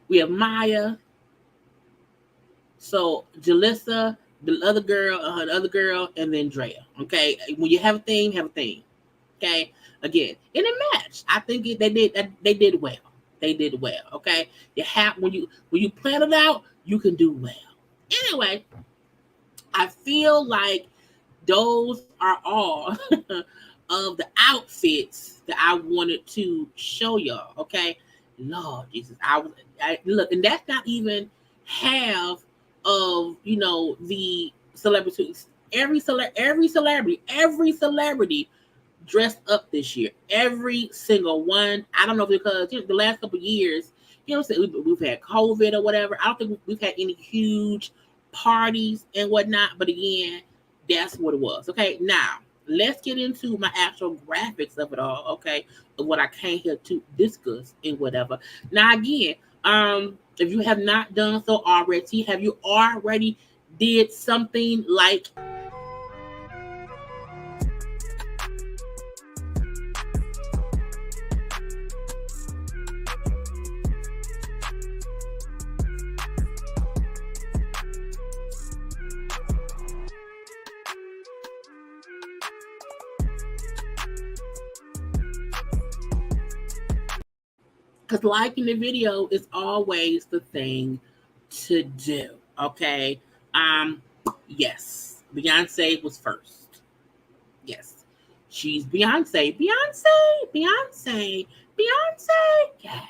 We have Maya. So Jalissa, the other girl, and then Drea. Okay, when you have a theme, have a theme. Okay, again, and it matched. I think they did well. They did well. Okay, you have when you plan it out, you can do well. Anyway, I feel like those are all of the outfits that I wanted to show y'all. Okay, Lord Jesus, look, and that's not even half of the celebrities. Every celebrity dressed up this year. Every single one. I don't know if because the last couple of years, we've had COVID or whatever. I don't think we've had any huge parties and whatnot. But again, that's what it was. Okay, now let's get into my actual graphics of it all. Okay, of what I came here to discuss and whatever. Now again, if you have not done so already, have you already did something like because liking the video is always the thing to do. Okay. Yes. Beyonce was first. Yes. She's Beyonce. Yeah.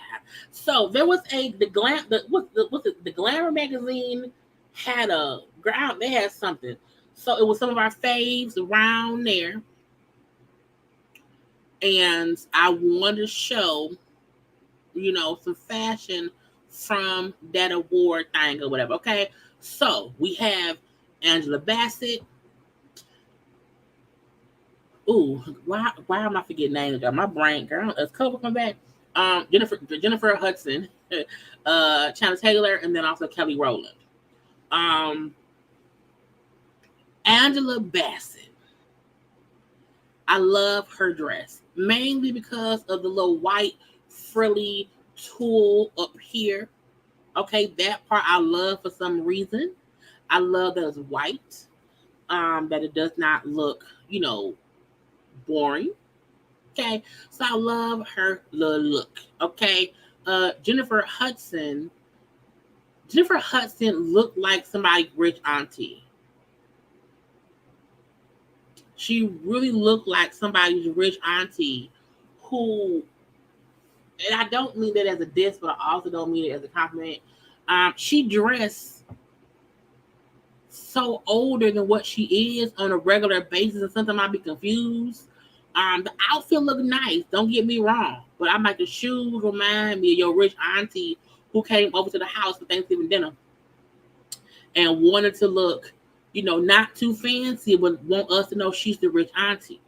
So there was the Glamour magazine had a ground. They had something. So it was some of our faves around there. And I wanted to show some fashion from that award thing or whatever. Okay, so we have Angela Bassett. Ooh, why am I forgetting names? My brain, girl, as Cobra come back. Jennifer Hudson, China Taylor, and then also Kelly Rowland. Angela Bassett. I love her dress mainly because of the little white frilly tulle up here. Okay, that part I love for some reason. I love that it's white. That it does not look, boring. Okay, so I love her little look. Okay, Jennifer Hudson looked like somebody's rich auntie. She really looked like somebody's rich auntie who, and I don't mean that as a diss, but I also don't mean it as a compliment. She dressed so older than what she is on a regular basis, and sometimes I'd be confused. The outfit looked nice, don't get me wrong, but I'm like, the shoes remind me of your rich auntie who came over to the house for Thanksgiving dinner and wanted to look, not too fancy, but want us to know she's the rich auntie.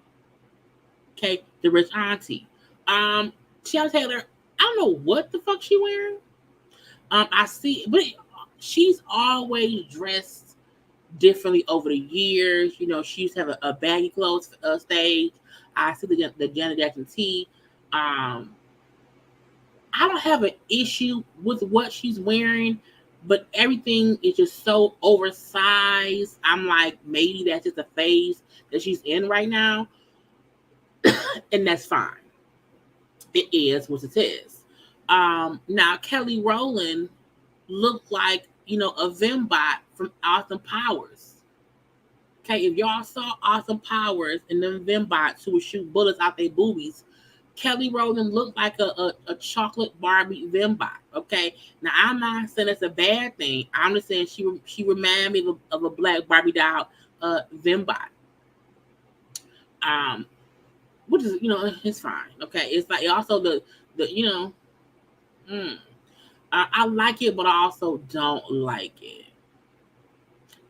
Okay, the rich auntie. Tiana Taylor, I don't know what the fuck she wearing. I see, but she's always dressed differently over the years. She used to have a baggy clothes stage. I see the Janet Jackson tee. I don't have an issue with what she's wearing, but everything is just so oversized. I'm like, maybe that's just a phase that she's in right now, and that's fine. It is what it is. Now Kelly Rowland looked like, a Vembot from Austin Powers. Okay, if y'all saw Austin Powers and them Vembots who would shoot bullets out their boobies, Kelly Rowland looked like a chocolate Barbie Vembot. Okay, now I'm not saying it's a bad thing. I'm just saying she reminded me of a black Barbie doll Vembot. Which is, it's fine. Okay, it's like also the I like it, but I also don't like it.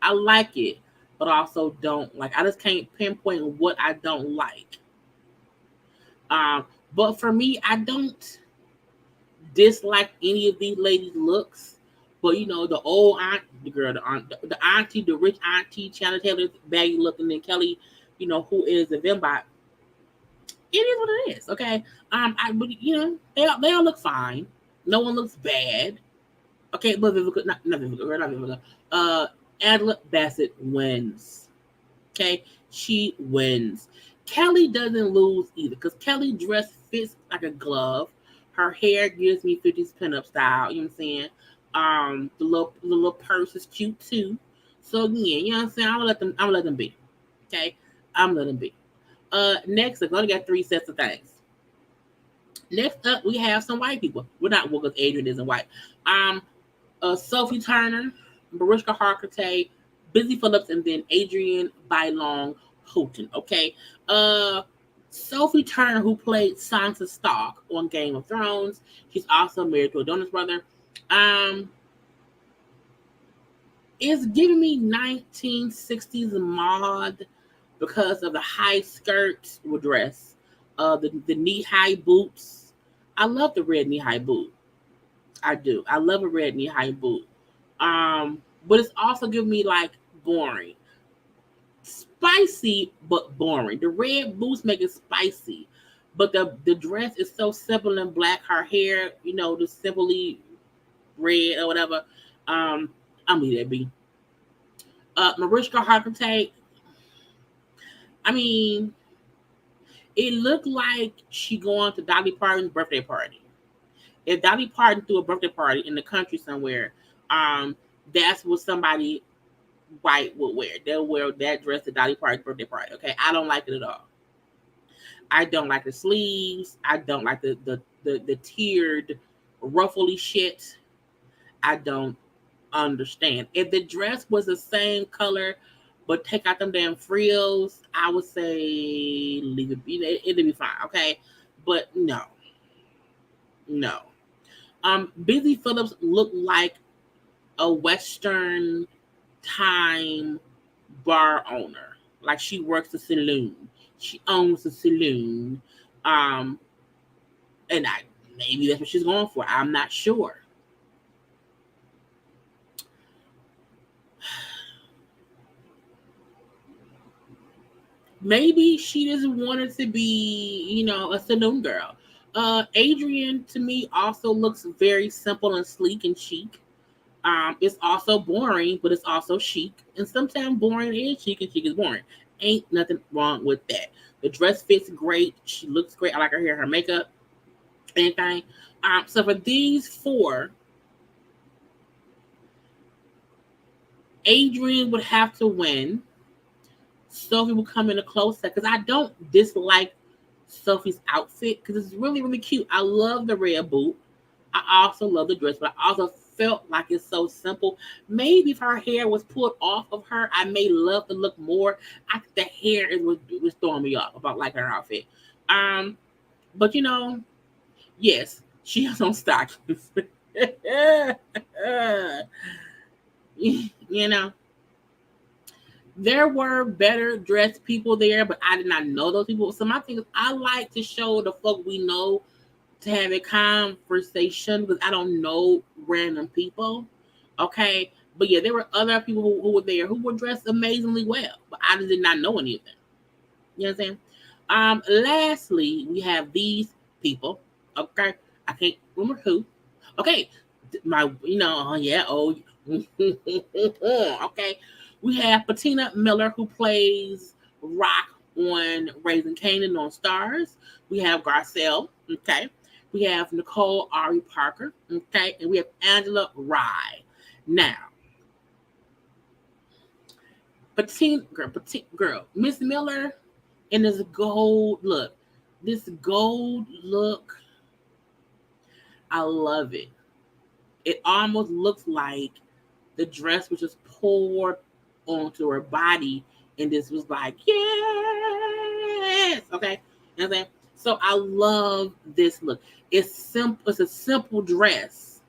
I like it, but I also don't like. I just can't pinpoint what I don't like. But for me, I don't dislike any of these ladies' looks. But the old aunt, the auntie, the rich auntie, China Taylor's baggy looking, and Kelly, who is the Vembot. It is what it is, okay. They all look fine. No one looks bad, okay. But not Vivica. Angela Bassett wins, okay. She wins. Kelly doesn't lose either because Kelly dress fits like a glove. Her hair gives me 50s pinup style. You know what I'm saying? The little purse is cute too. So again, you know what I'm saying? I'm gonna let them be. Okay, I'm gonna let them be. Next, I've only got 3 sets of things. Next up, we have some white people. We're not because Adrian isn't white. Sophie Turner, Mariska Hargitay, Busy Phillips, and then Adrienne Bailon Houghton. Okay. Sophie Turner, who played Sansa Stark on Game of Thrones. She's also married to Adonis' brother. It's giving me 1960s mod because of the high skirt dress, the knee-high boots. I love the red knee-high boot. I do. I love a red knee-high boot. But it's also giving me like boring. Spicy, but boring. The red boots make it spicy. But the dress is so simple and black. Her hair, just simply red or whatever. I'm leave that be. Mariska Hargitay. I mean, it looked like she going to Dolly Parton's birthday party. If Dolly Parton threw a birthday party in the country somewhere, that's what somebody white would wear. They'll wear that dress to Dolly Parton's birthday party. Okay, I don't like it at all. I don't like the sleeves. I don't like the tiered, ruffly shit. I don't understand. If the dress was the same color, but take out them damn frills, I would say leave it. It'd be fine. Okay, but no. Busy Phillips looked like a Western time bar owner. Like she works a saloon. She owns a saloon. And maybe that's what she's going for. I'm not sure. Maybe she just wanted to be, a saloon girl. Adrian to me also looks very simple and sleek and chic. It's also boring, but it's also chic. And sometimes boring is chic and chic is boring. Ain't nothing wrong with that. The dress fits great. She looks great. I like her hair, her makeup, anything. So for these 4, Adrian would have to win. Sophie will come in a close second because I don't dislike Sophie's outfit because it's really, really cute. I love the red boot. I also love the dress, but I also felt like it's so simple. Maybe if her hair was pulled off of her, I may love the look more. I think the hair was throwing me off about like her outfit. But yes, she has on stockings. There were better dressed people there, but I did not know those people. So my thing is, I like to show the folk we know to have a conversation because I don't know random people. Okay. But yeah, there were other people who were there who were dressed amazingly well, but I just did not know any of them. You know what I'm saying? Lastly, we have these people. Okay. I can't remember who. Okay. Okay. We have Patina Miller, who plays Rock on Raising Kanan on Stars. We have Garcelle. Okay. We have Nicole Ari Parker. Okay. And we have Angela Rye. Now, petite girl, Miss Miller in this gold look. I love it. It almost looks like the dress was just poured onto her body, and this was like, yes, okay. You know what I'm saying? So I love this look. It's simple. It's a simple dress.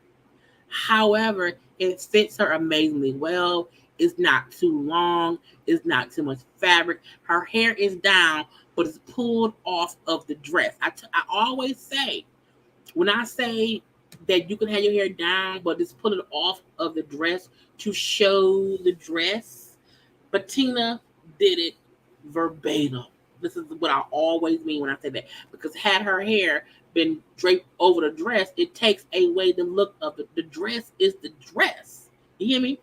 However, it fits her amazingly well. It's not too long. It's not too much fabric. Her hair is down, but it's pulled off of the dress. I always say, when I say that you can have your hair down, but just pull it off of the dress to show the dress, Patina did it verbatim. This is what I always mean when I say that. Because had her hair been draped over the dress, it takes away the look of it. The dress is the dress. You hear me?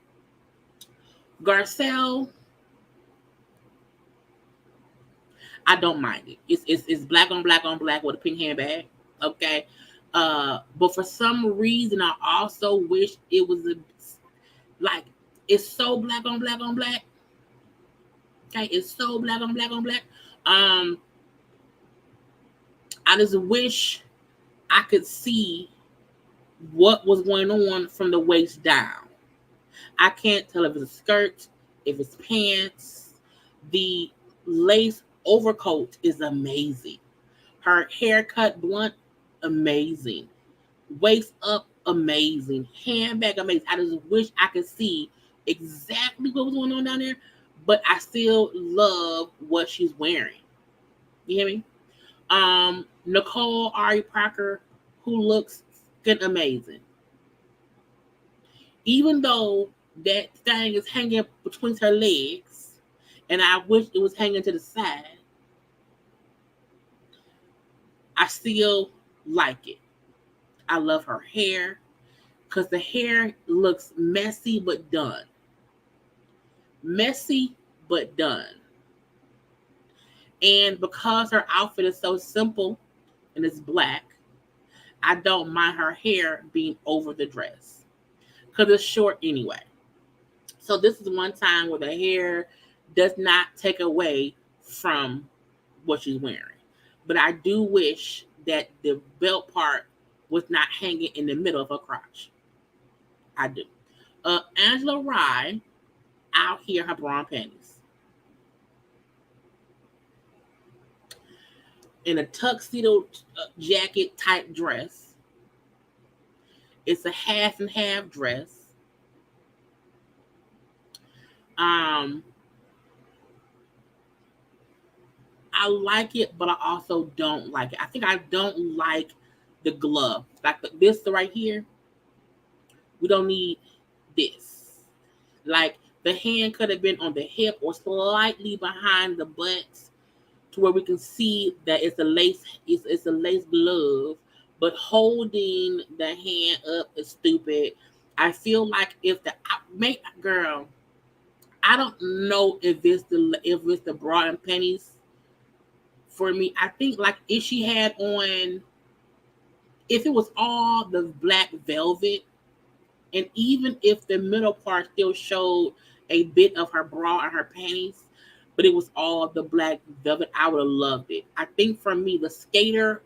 Garcelle, I don't mind it. It's black on black on black with a pink handbag. Okay. But for some reason, I also wish it was it's so black on black on black. Okay, it's so black on black on black. I just wish I could see what was going on from the waist down. I can't tell if it's a skirt, if it's pants. The lace overcoat is amazing. Her haircut blunt, amazing. Waist up, amazing. Handbag, amazing. I just wish I could see exactly what was going on down there, but I still love what she's wearing. You hear me? Nicole Ari Parker, who looks fucking amazing. Even though that thing is hanging between her legs, and I wish it was hanging to the side, I still like it. I love her hair because the hair looks messy but done. Messy but done. And because her outfit is so simple and it's black, I don't mind her hair being over the dress because it's short anyway. So this is one time where the hair does not take away from what she's wearing. But I do wish that the belt part was not hanging in the middle of her crotch. I do. Angela Rye, out here, her bra and panties. In a tuxedo jacket type dress. It's a half and half dress. I like it, but I also don't like it. I think I don't like the glove. Like this right here. We don't need this. Like the hand could have been on the hip or slightly behind the butt to where we can see that it's a lace, it's a lace glove, but holding the hand up is stupid. I feel like if the girl, I don't know if it's the bra and panties for me. I think like if she had on, if it was all the black velvet, and even if the middle part still showed a bit of her bra and her panties, but it was all the black velvet, I would have loved it. I think for me, the skater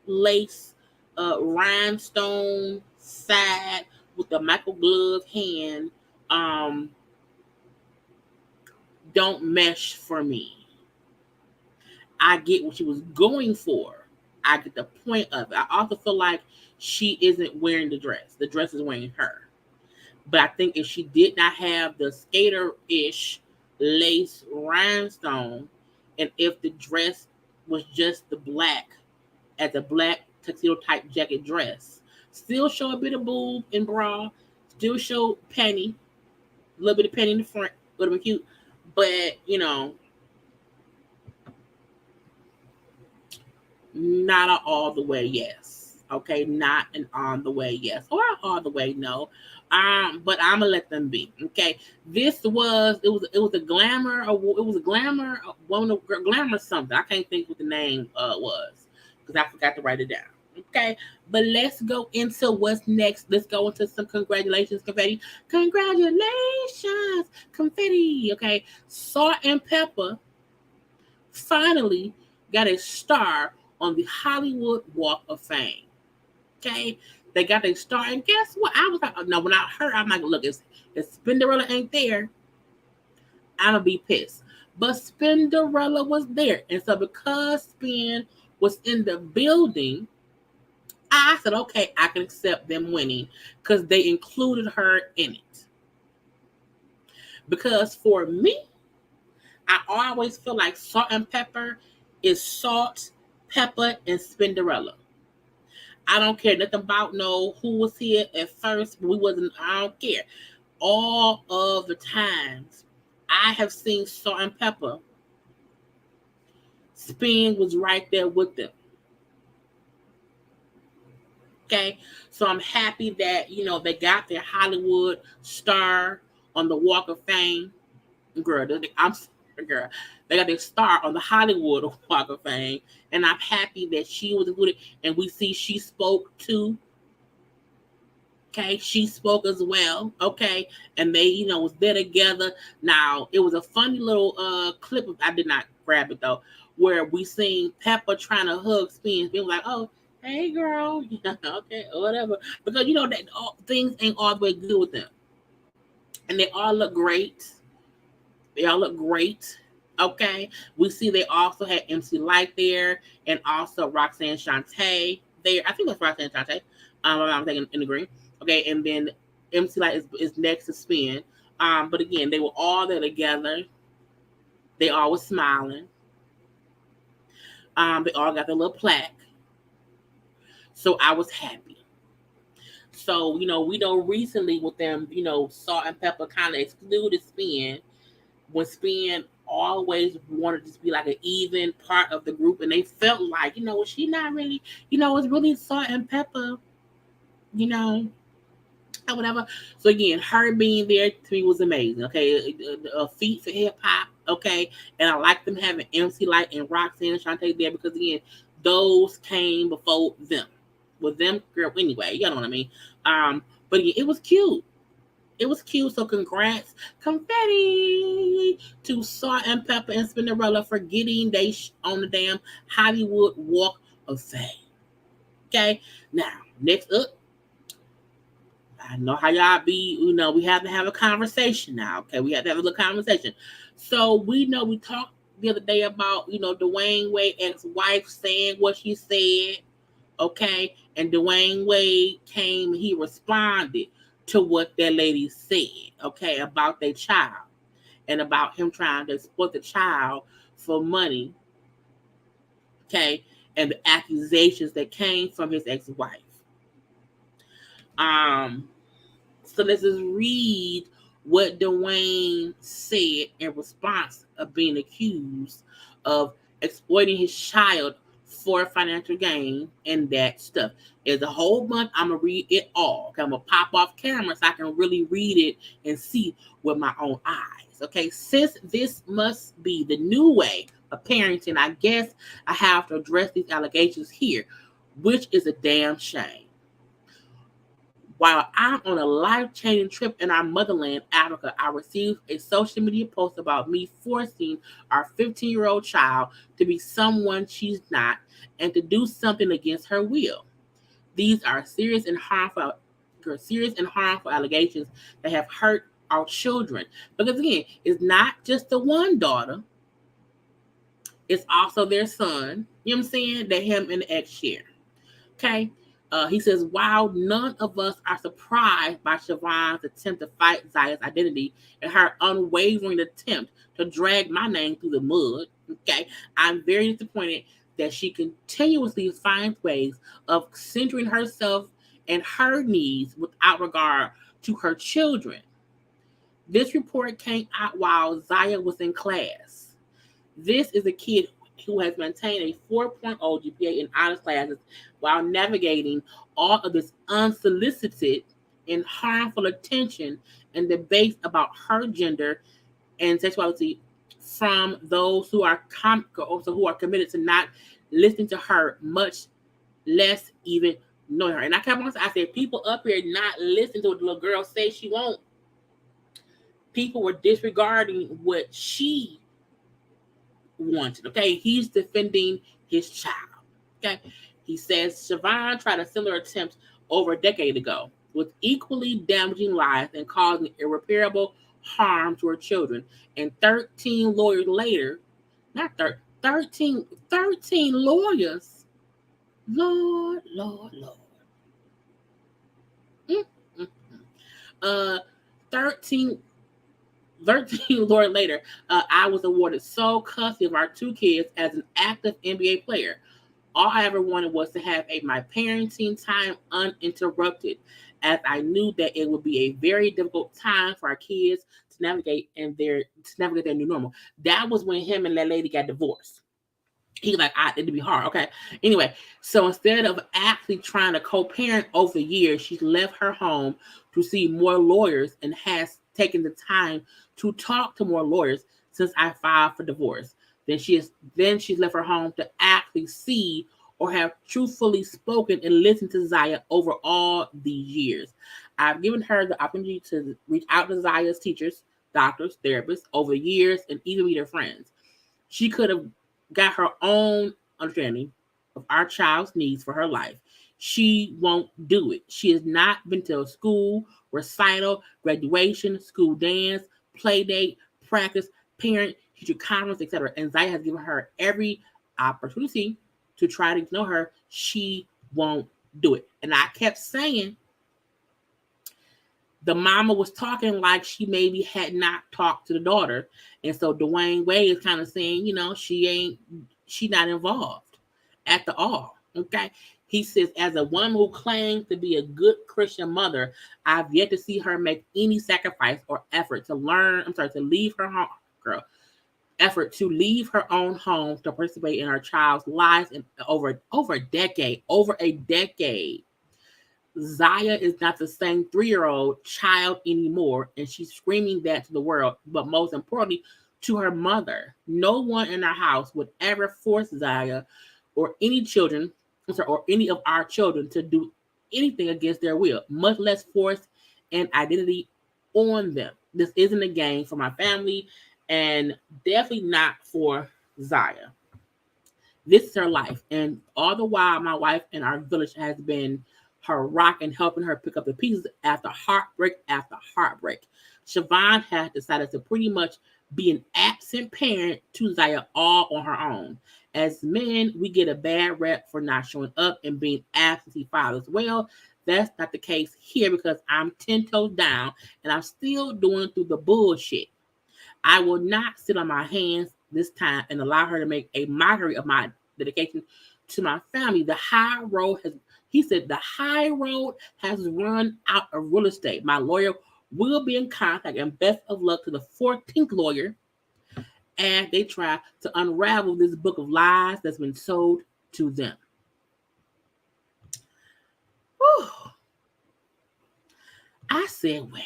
lace, rhinestone side with the Michael glove hand, don't mesh for me. I get what she was going for. I get the point of it. I also feel like she isn't wearing the dress. The dress is wearing her. But I think if she did not have the skater-ish lace rhinestone, and if the dress was just the black, as a black tuxedo type jacket dress, still show a bit of boob and bra, still show panty, a little bit of panty in the front, would have been cute. But, not an all the way yes. Okay, not an on the way yes, or an all the way no. But I'm gonna let them be. Okay, it was a glamour glamour something. I can't think what the name was because I forgot to write it down. Okay, but let's go into what's next. Let's go into some congratulations confetti. Congratulations confetti. Okay, Salt-N-Pepa finally got a star on the Hollywood Walk of Fame. Okay, they got their star, and guess what? I was like, no, when I heard, I'm like, look, if Spinderella ain't there, I'm gonna be pissed. But Spinderella was there, and so because Spin was in the building, I said, okay, I can accept them winning because they included her in it. Because for me, I always feel like Salt-N-Pepa is salt, pepper, and Spinderella. I don't care nothing about who was here at first. We wasn't. I don't care. All of the times I have seen Salt-N-Pepa, Spin was right there with them. Okay, so I'm happy that they got their Hollywood star on the Walk of Fame. Girl, I'm sorry, girl. They got their star on the Hollywood Walk of Fame, and I'm happy that she was included. And we see she spoke to Okay, she spoke as well. Okay, and they, was there together. Now it was a funny little clip. I did not grab it though, where we seen Peppa trying to hug Spin. Spin was like, "Oh, hey girl, yeah, okay, whatever," because that things ain't all the way good with them, and they all look great. They all look great. Okay, we see they also had MC Light there, and also Roxanne Shante there. I think that's Roxanne Shante. I'm thinking in the green. Okay, and then MC Light is next to Spin. But again, they were all there together. They all were smiling. They all got their little plaque. So I was happy. So, we know recently with them, Salt-N-Pepa kind of excluded Spin when Spin always wanted to be like an even part of the group, and they felt like, she not really, it's really Salt-N-Pepa, or whatever. So again, her being there to me was amazing. Okay, a feat for hip hop. Okay, and I like them having MC Light and Roxanne and Shantae there because again, those came before them. With them, girl, anyway, you know what I mean. But again, it was cute. It was cute. So congrats, confetti to Salt-N-Pepa and Spinderella for getting they on the damn Hollywood Walk of Fame. Okay, now next up. I know how y'all be, we have to have a conversation now. Okay, we have to have a little conversation. So we know we talked the other day about, Dwyane Wade ex-wife saying what she said. Okay, and Dwyane Wade came, he responded to what that lady said, okay, about their child and about him trying to exploit the child for money, okay, and the accusations that came from his ex-wife. So let's just read what Dwyane said in response of being accused of exploiting his child for financial gain and that stuff. There's a whole bunch. I'm going to read it all. Okay? I'm going to pop off camera so I can really read it and see with my own eyes. Okay? Since this must be the new way of parenting, I guess I have to address these allegations here, which is a damn shame. While I'm on a life-changing trip in our motherland, Africa, I received a social media post about me forcing our 15-year-old child to be someone she's not and to do something against her will. These are serious and harmful allegations that have hurt our children. Because again, it's not just the one daughter, it's also their son, you know what I'm saying, that him and the ex share. Okay? He says, while none of us are surprised by Siobhan's attempt to fight Zaya's identity and her unwavering attempt to drag my name through the mud, okay, I'm very disappointed that she continuously finds ways of centering herself and her needs without regard to her children. This report came out while Zaya was in class. This is a kid who has maintained a 4.0 GPA in honors classes while navigating all of this unsolicited and harmful attention and debates about her gender and sexuality from those who are committed to not listening to her, much less even knowing her. And I kept on saying, I said, people up here not listening to what the little girl say she won't. People were disregarding what she wanted. Okay, he's defending his child. Okay, he says Siobhan tried a similar attempt over a decade ago with equally damaging lies and causing irreparable harm to her children. And 13 lawyers later, not 13 lawyers. Lord. 13 lawyers later, I was awarded sole custody of our two kids as an active NBA player. All I ever wanted was to have my parenting time uninterrupted, as I knew that it would be a very difficult time for our kids to navigate their new normal. That was when him and that lady got divorced. He's like, it'd be hard. Okay. Anyway, so instead of actually trying to co-parent over the years, she's left her home to see more lawyers and has taken the time to talk to more lawyers since I filed for divorce. Then she's left her home to actually see or have truthfully spoken and listened to Zaya over all these years. I've given her the opportunity to reach out to Zaya's teachers, doctors, therapists over the years, and even be their friends. She could have got her own understanding of our child's needs for her life. She won't do it. She has not been to a school, recital, graduation, school dance, play date, practice, parent, teacher conference, etc. And Zaya has given her every opportunity to try to get to know her. She won't do it. And I kept saying the mama was talking like she maybe had not talked to the daughter. And so Dwyane Wade is kind of saying, she not involved at the all. Okay. He says, as a woman who claims to be a good Christian mother, I've yet to see her make any sacrifice or effort to leave her home, effort to leave her own home to participate in her child's lives in over a decade. Zaya is not the same 3-year-old child anymore, and she's screaming that to the world, but most importantly, to her mother. No one in our house would ever force Zaya or any children, or any of our children to do anything against their will, much less force an identity on them. This isn't a game for my family, and definitely not for Zaya. This is her life, and all the while, my wife and our village has been her rock and helping her pick up the pieces after heartbreak after heartbreak. Siobhan has decided to pretty much be an absent parent to Zaya all on her own. As men, we get a bad rep for not showing up and being absentee fathers. Well, that's not the case here because I'm 10 toes down and I'm still doing through the bullshit. I will not sit on my hands this time and allow her to make a mockery of my dedication to my family. The high road has run out of real estate. My lawyer will be in contact, and best of luck to the 14th lawyer as they try to unravel this book of lies that's been sold to them. Whew. I said, well,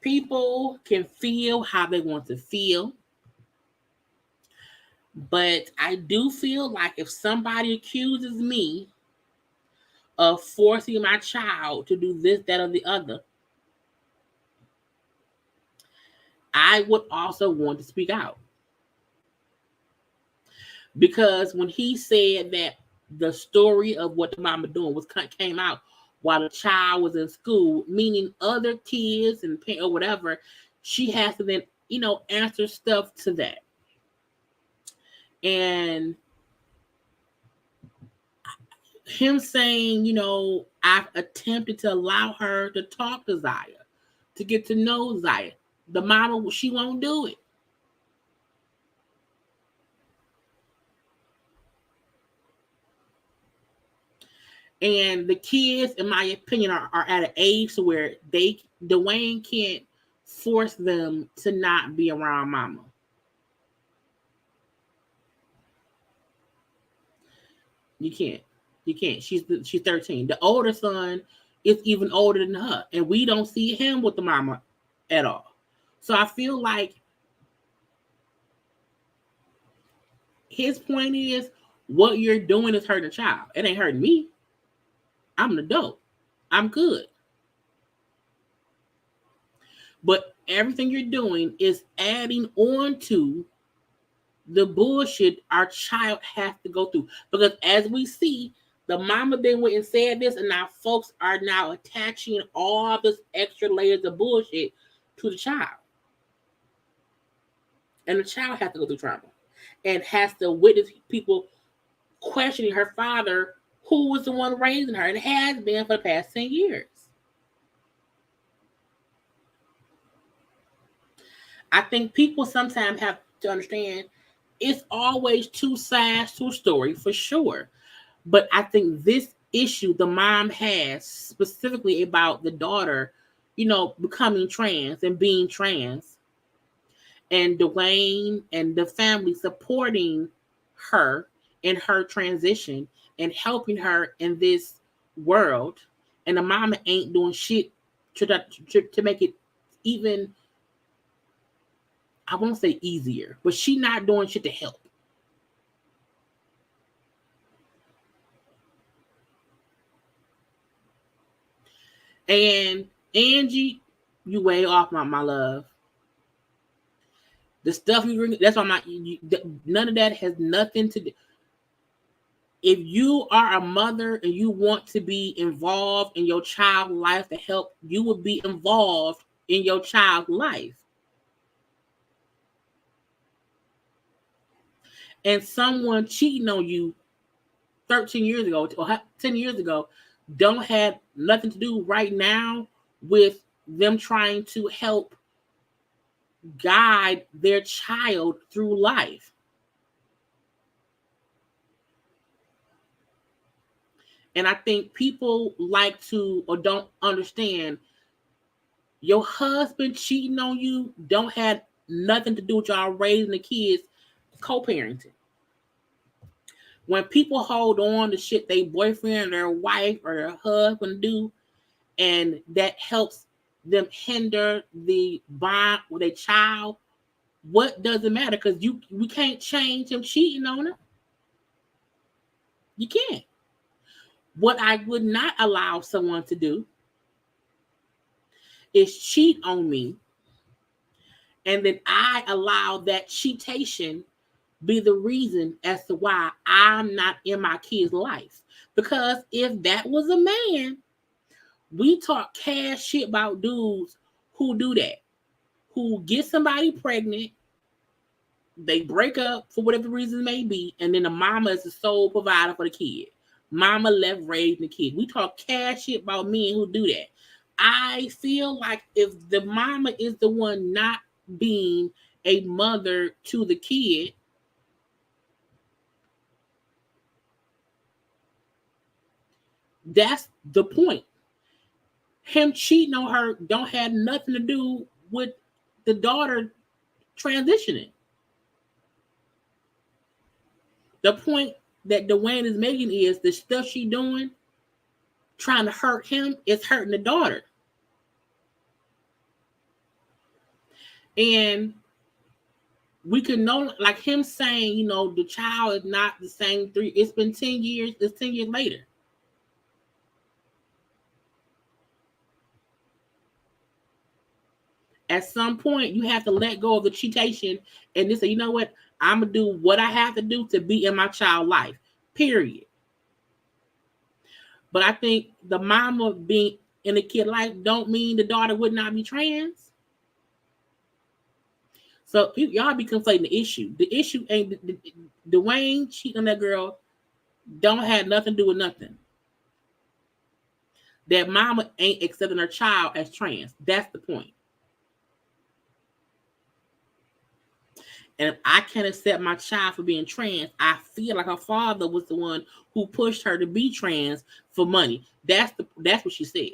people can feel how they want to feel. But I do feel like if somebody accuses me of forcing my child to do this, that, or the other, I would also want to speak out. Because when he said that the story of what the mama doing came out while the child was in school, meaning other kids and or whatever, she has to then, answer stuff to that. And him saying, I've attempted to allow her to talk to Zaya, to get to know Zaya. The mama, she won't do it. And the kids, in my opinion, are at an age where Dwyane can't force them to not be around mama. You can't. She's 13. The older son is even older than her, and we don't see him with the mama at all. So I feel like his point is, what you're doing is hurting a child. It ain't hurting me. I'm an adult. I'm good. But everything you're doing is adding on to the bullshit our child has to go through. Because as we see, the mama then went and said this, and now folks are now attaching all this extra layers of bullshit to the child. And the child has to go through trauma and has to witness people questioning her father, who was the one raising her, and has been for the past 10 years. I think people sometimes have to understand it's always two sides to a story, for sure. But I think this issue the mom has specifically about the daughter, becoming trans and being trans, and Dwyane and the family supporting her in her transition and helping her in this world, and the mama ain't doing shit to make it even, I won't say easier, but she not doing shit to help. And Angie, you way off, my love. The stuff you bring, that's why none of that has nothing to do. If you are a mother and you want to be involved in your child's life to help, you would be involved in your child's life. And someone cheating on you 13 years ago or 10 years ago don't have nothing to do right now with them trying to help guide their child through life. And I think people like to or don't understand your husband cheating on you don't have nothing to do with y'all raising the kids, co-parenting. When people hold on to shit their boyfriend or their wife or their husband do, and that helps them hinder the bond with a child, what does it matter? Because we can't change him cheating on her. You can't. What I would not allow someone to do is cheat on me, and then I allow that cheatation be the reason as to why I'm not in my kid's life. Because if that was a man, we talk cash shit about dudes who do that, who get somebody pregnant, they break up for whatever reason it may be, and then the mama is the sole provider for the kid. Mama left raising the kid. We talk cash shit about men who do that. I feel like if the mama is the one not being a mother to the kid, that's the point. Him cheating on her don't have nothing to do with the daughter transitioning. The point that Dwyane is making is the stuff she doing, trying to hurt him, is hurting the daughter. And we can know, like him saying, you know, the child is not the same three. It's been 10 years. It's 10 years later. At some point, you have to let go of the cheatation and just say, you know what? I'm going to do what I have to do to be in my child's life, period. But I think the mama being in the kid's life don't mean the daughter would not be trans. So y'all be conflating the issue. The issue ain't Dwyane cheating on that girl don't have nothing to do with nothing. That mama ain't accepting her child as trans. That's the point. And if I can't accept my child for being trans, I feel like her father was the one who pushed her to be trans for money. That's what she said.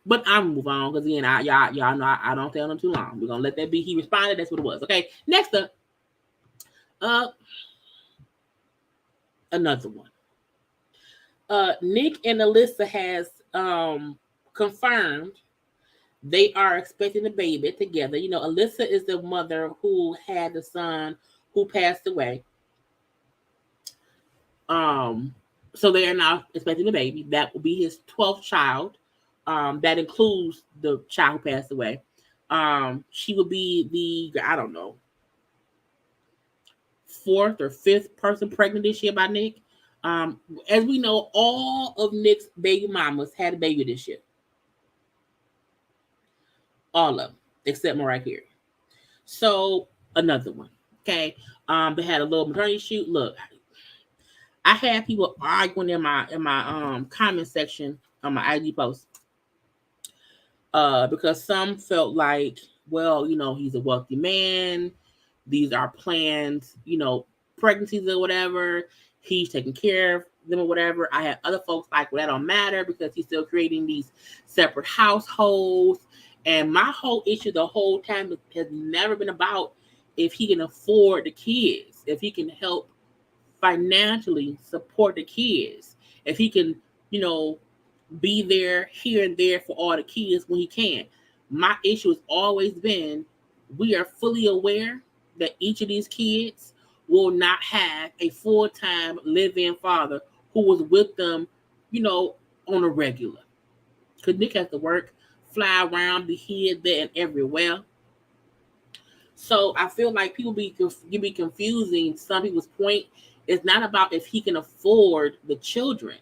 But I'm gonna move on because again, y'all know I don't stay on them too long. We're gonna let that be. He responded. That's what it was. Okay. Next up, another one. Nick and Alyssa has confirmed they are expecting a baby together. You know, Alyssa is the mother who had the son who passed away. So they are now expecting a baby. That will be his 12th child. That includes the child who passed away. She will be the, I don't know, 4th or 5th person pregnant this year by Nick. As we know, all of Nick's baby mamas had a baby this year. All of them, except Mariah Carey. So another one. Okay. They had a little maternity shoot. Look, I had people arguing in my comment section on my IG post. Because some felt like, well, you know, he's a wealthy man. These are planned, you know, pregnancies or whatever. He's taking care of them or whatever. I had other folks like, well, that don't matter because he's still creating these separate households. And my whole issue the whole time has never been about if he can afford the kids, if he can help financially support the kids, if he can, you know, be there here and there for all the kids when he can. My issue has always been we are fully aware that each of these kids will not have a full-time live-in father who was with them on a regular. Because Nick has to work, fly around, be here, there, and everywhere. So I feel like people be confusing. Some people's point is not about if he can afford the children.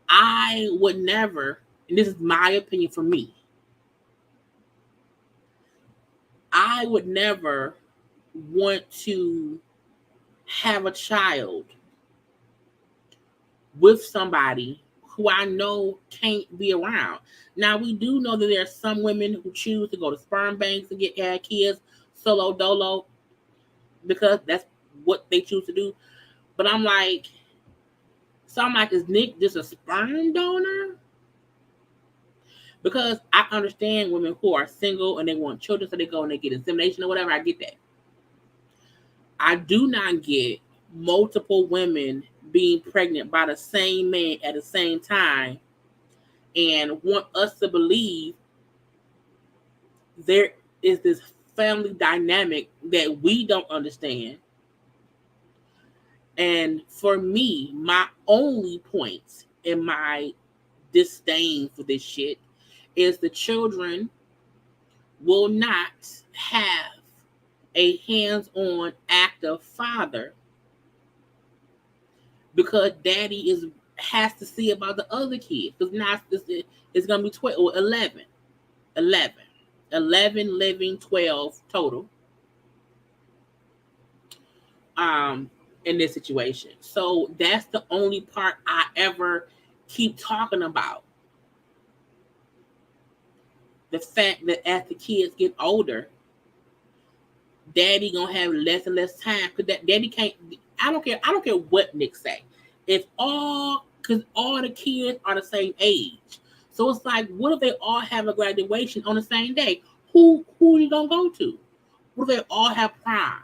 I would never, and this is my opinion for me, I would never want to have a child with somebody who I know can't be around. Now, we do know that there are some women who choose to go to sperm banks and get kids solo dolo because that's what they choose to do. But I'm like, is Nick just a sperm donor? Because I understand women who are single and they want children, so they go and they get insemination or whatever. I get that. I do not get multiple women being pregnant by the same man at the same time and want us to believe there is this family dynamic that we don't understand. And for me, my only point in my disdain for this shit is the children will not have a hands-on active father because daddy has to see about the other kids. Because now it's going to be 12 or 11. 11 living, 12 total. In this situation. So that's the only part I ever keep talking about. The fact that as the kids get older, daddy gonna have less and less time because that daddy can't. I don't care what Nick say. It's all because all the kids are the same age. So it's like, what if they all have a graduation on the same day? Who are you gonna go to? What if they all have prom?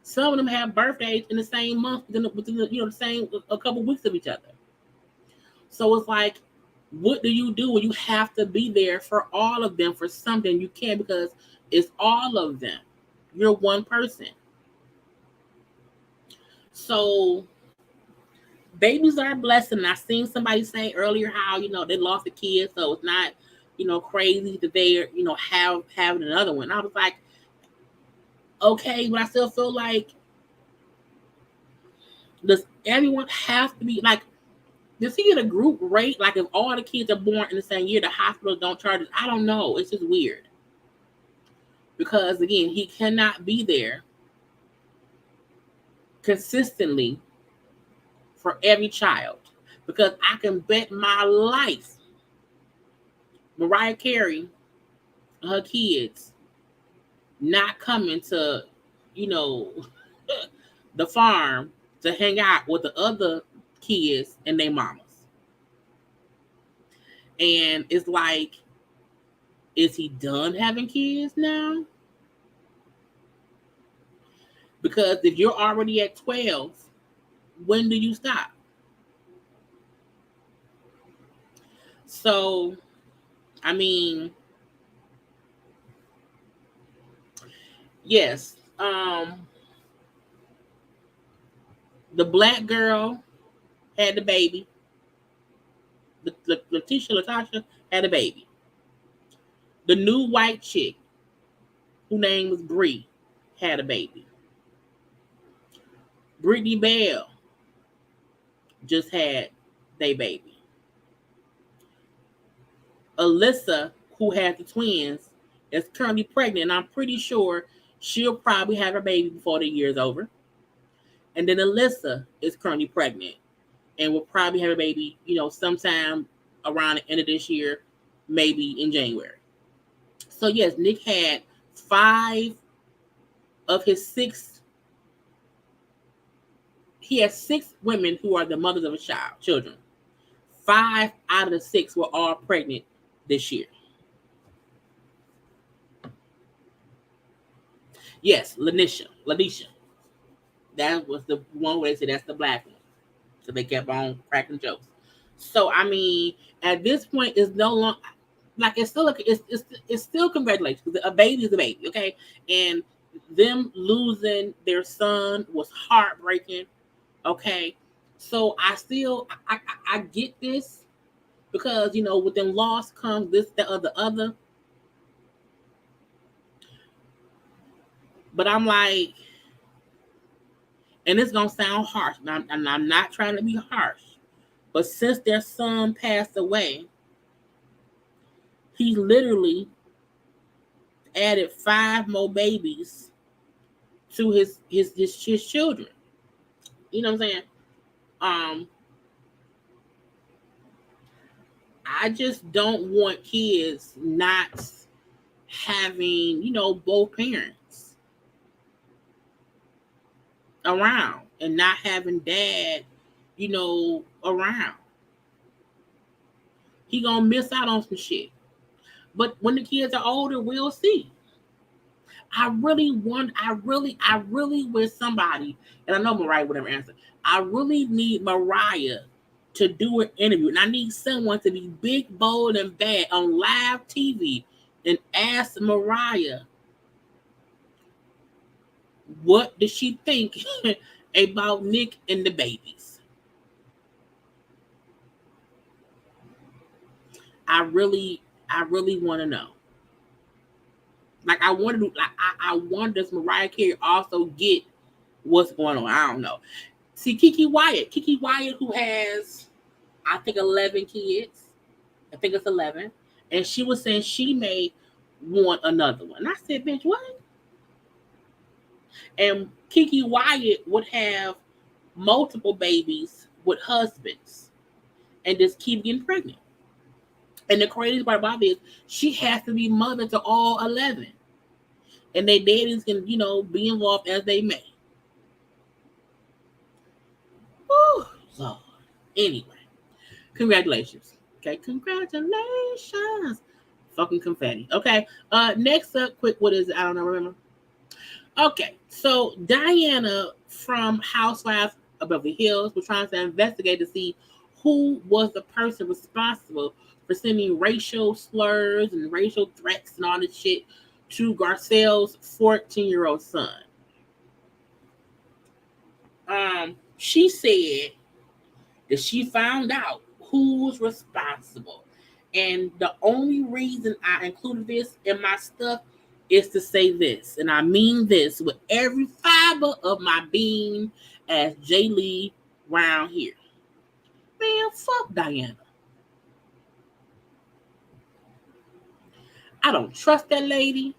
Some of them have birthdays in the same month, within the same a couple weeks of each other. So it's like, what do you do when you have to be there for all of them for something? You can't because it's all of them. You're one person. So babies are a blessing. I seen somebody say earlier how they lost a kid, so it's not crazy that they're having another one. I was like, okay, but I still feel like, does everyone have to be like? Does he get a group rate? Like if all the kids are born in the same year, the hospitals don't charge it? I don't know. It's just weird. Because again, he cannot be there consistently for every child. Because I can bet my life Mariah Carey and her kids not coming to, the farm to hang out with the other kids and their mamas. And it's like, is he done having kids now? Because if you're already at 12, when do you stop? So, I mean, yes. The black girl had the baby. Latasha had a baby. The new white chick, whose name was Bree, had a baby. Brittany Bell just had their baby. Alyssa, who had the twins, is currently pregnant, and I'm pretty sure she'll probably have her baby before the year is over. And then Alyssa is currently pregnant and will probably have a baby, sometime around the end of this year, maybe in January. So yes, Nick had 5 of his 6. He has 6 women who are the mothers of his children. 5 out of the 6 were all pregnant this year. Yes, Lanisha. That was the one where they said that's the black one. So they kept on cracking jokes. So I mean, at this point, it's no longer like it's still congratulations because a baby is a baby, okay? And them losing their son was heartbreaking, okay? So I get this because with them loss comes this, that, or the other. But I'm like, and it's gonna sound harsh, and I'm not trying to be harsh, but since their son passed away, he literally added 5 more babies to his children. You know what I'm saying? Um, I just don't want kids not having, both parents around and not having dad, around. He gonna miss out on some shit. But when the kids are older, we'll see. I really wish somebody, and I know Mariah would never answer. I really need Mariah to do an interview, and I need someone to be big, bold, and bad on live TV and ask Mariah what does she think about Nick and the babies. I really want to know. Like I want to, I want does Mariah Carey also get what's going on? I don't know. See, Kiki Wyatt, who has, I think, 11 kids. I think it's 11. And she was saying she may want another one. And I said, bitch, what? And Kiki Wyatt would have multiple babies with husbands and just keep getting pregnant. And the crazy part about this, she has to be mother to all 11. And their daddies can, be involved as they may. Whew, Lord. Anyway, congratulations. Okay, congratulations. Fucking confetti. Okay, next up, quick, what is it? I don't know, remember? Okay, so Diana from Housewives of Beverly Hills was trying to investigate to see who was the person responsible for sending racial slurs and racial threats and all this shit to Garcelle's 14-year-old son. She said that she found out who's responsible. And the only reason I included this in my stuff is to say this. And I mean this with every fiber of my being as Jaylee round here. Man, fuck Diana. I don't trust that lady.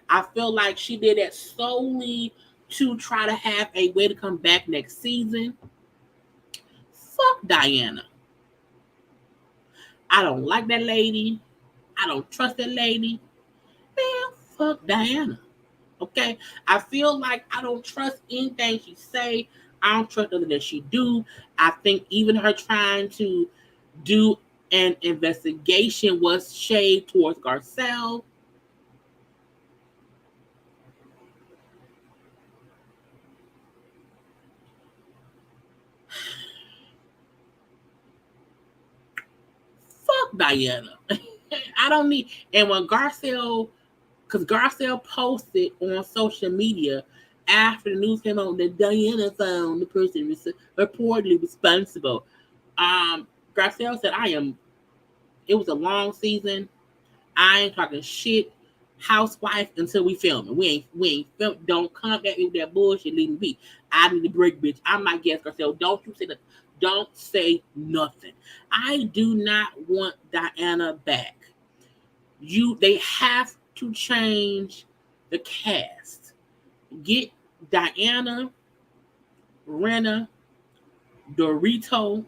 I feel like she did that solely to try to have a way to come back next season. Fuck Diana. I don't like that lady. I don't trust that lady. Man, fuck Diana. Okay? I feel like I don't trust anything she say. I don't trust nothing that she do. I think even her trying to do an investigation was shade towards Garcelle. Fuck Diana. I don't need. And when Garcelle, because Garcelle posted on social media after the news came out that Diana found the person reportedly responsible. Garcelle said, it was a long season. I ain't talking shit. Housewife until we film it. We ain't film. Don't come at me with that bullshit. Leave me be. I need to break, bitch. I'm my guest, Garcelle. Don't you say that. Don't say nothing. I do not want Diana back. They have to change the cast. Get Diana, Rena, Dorito,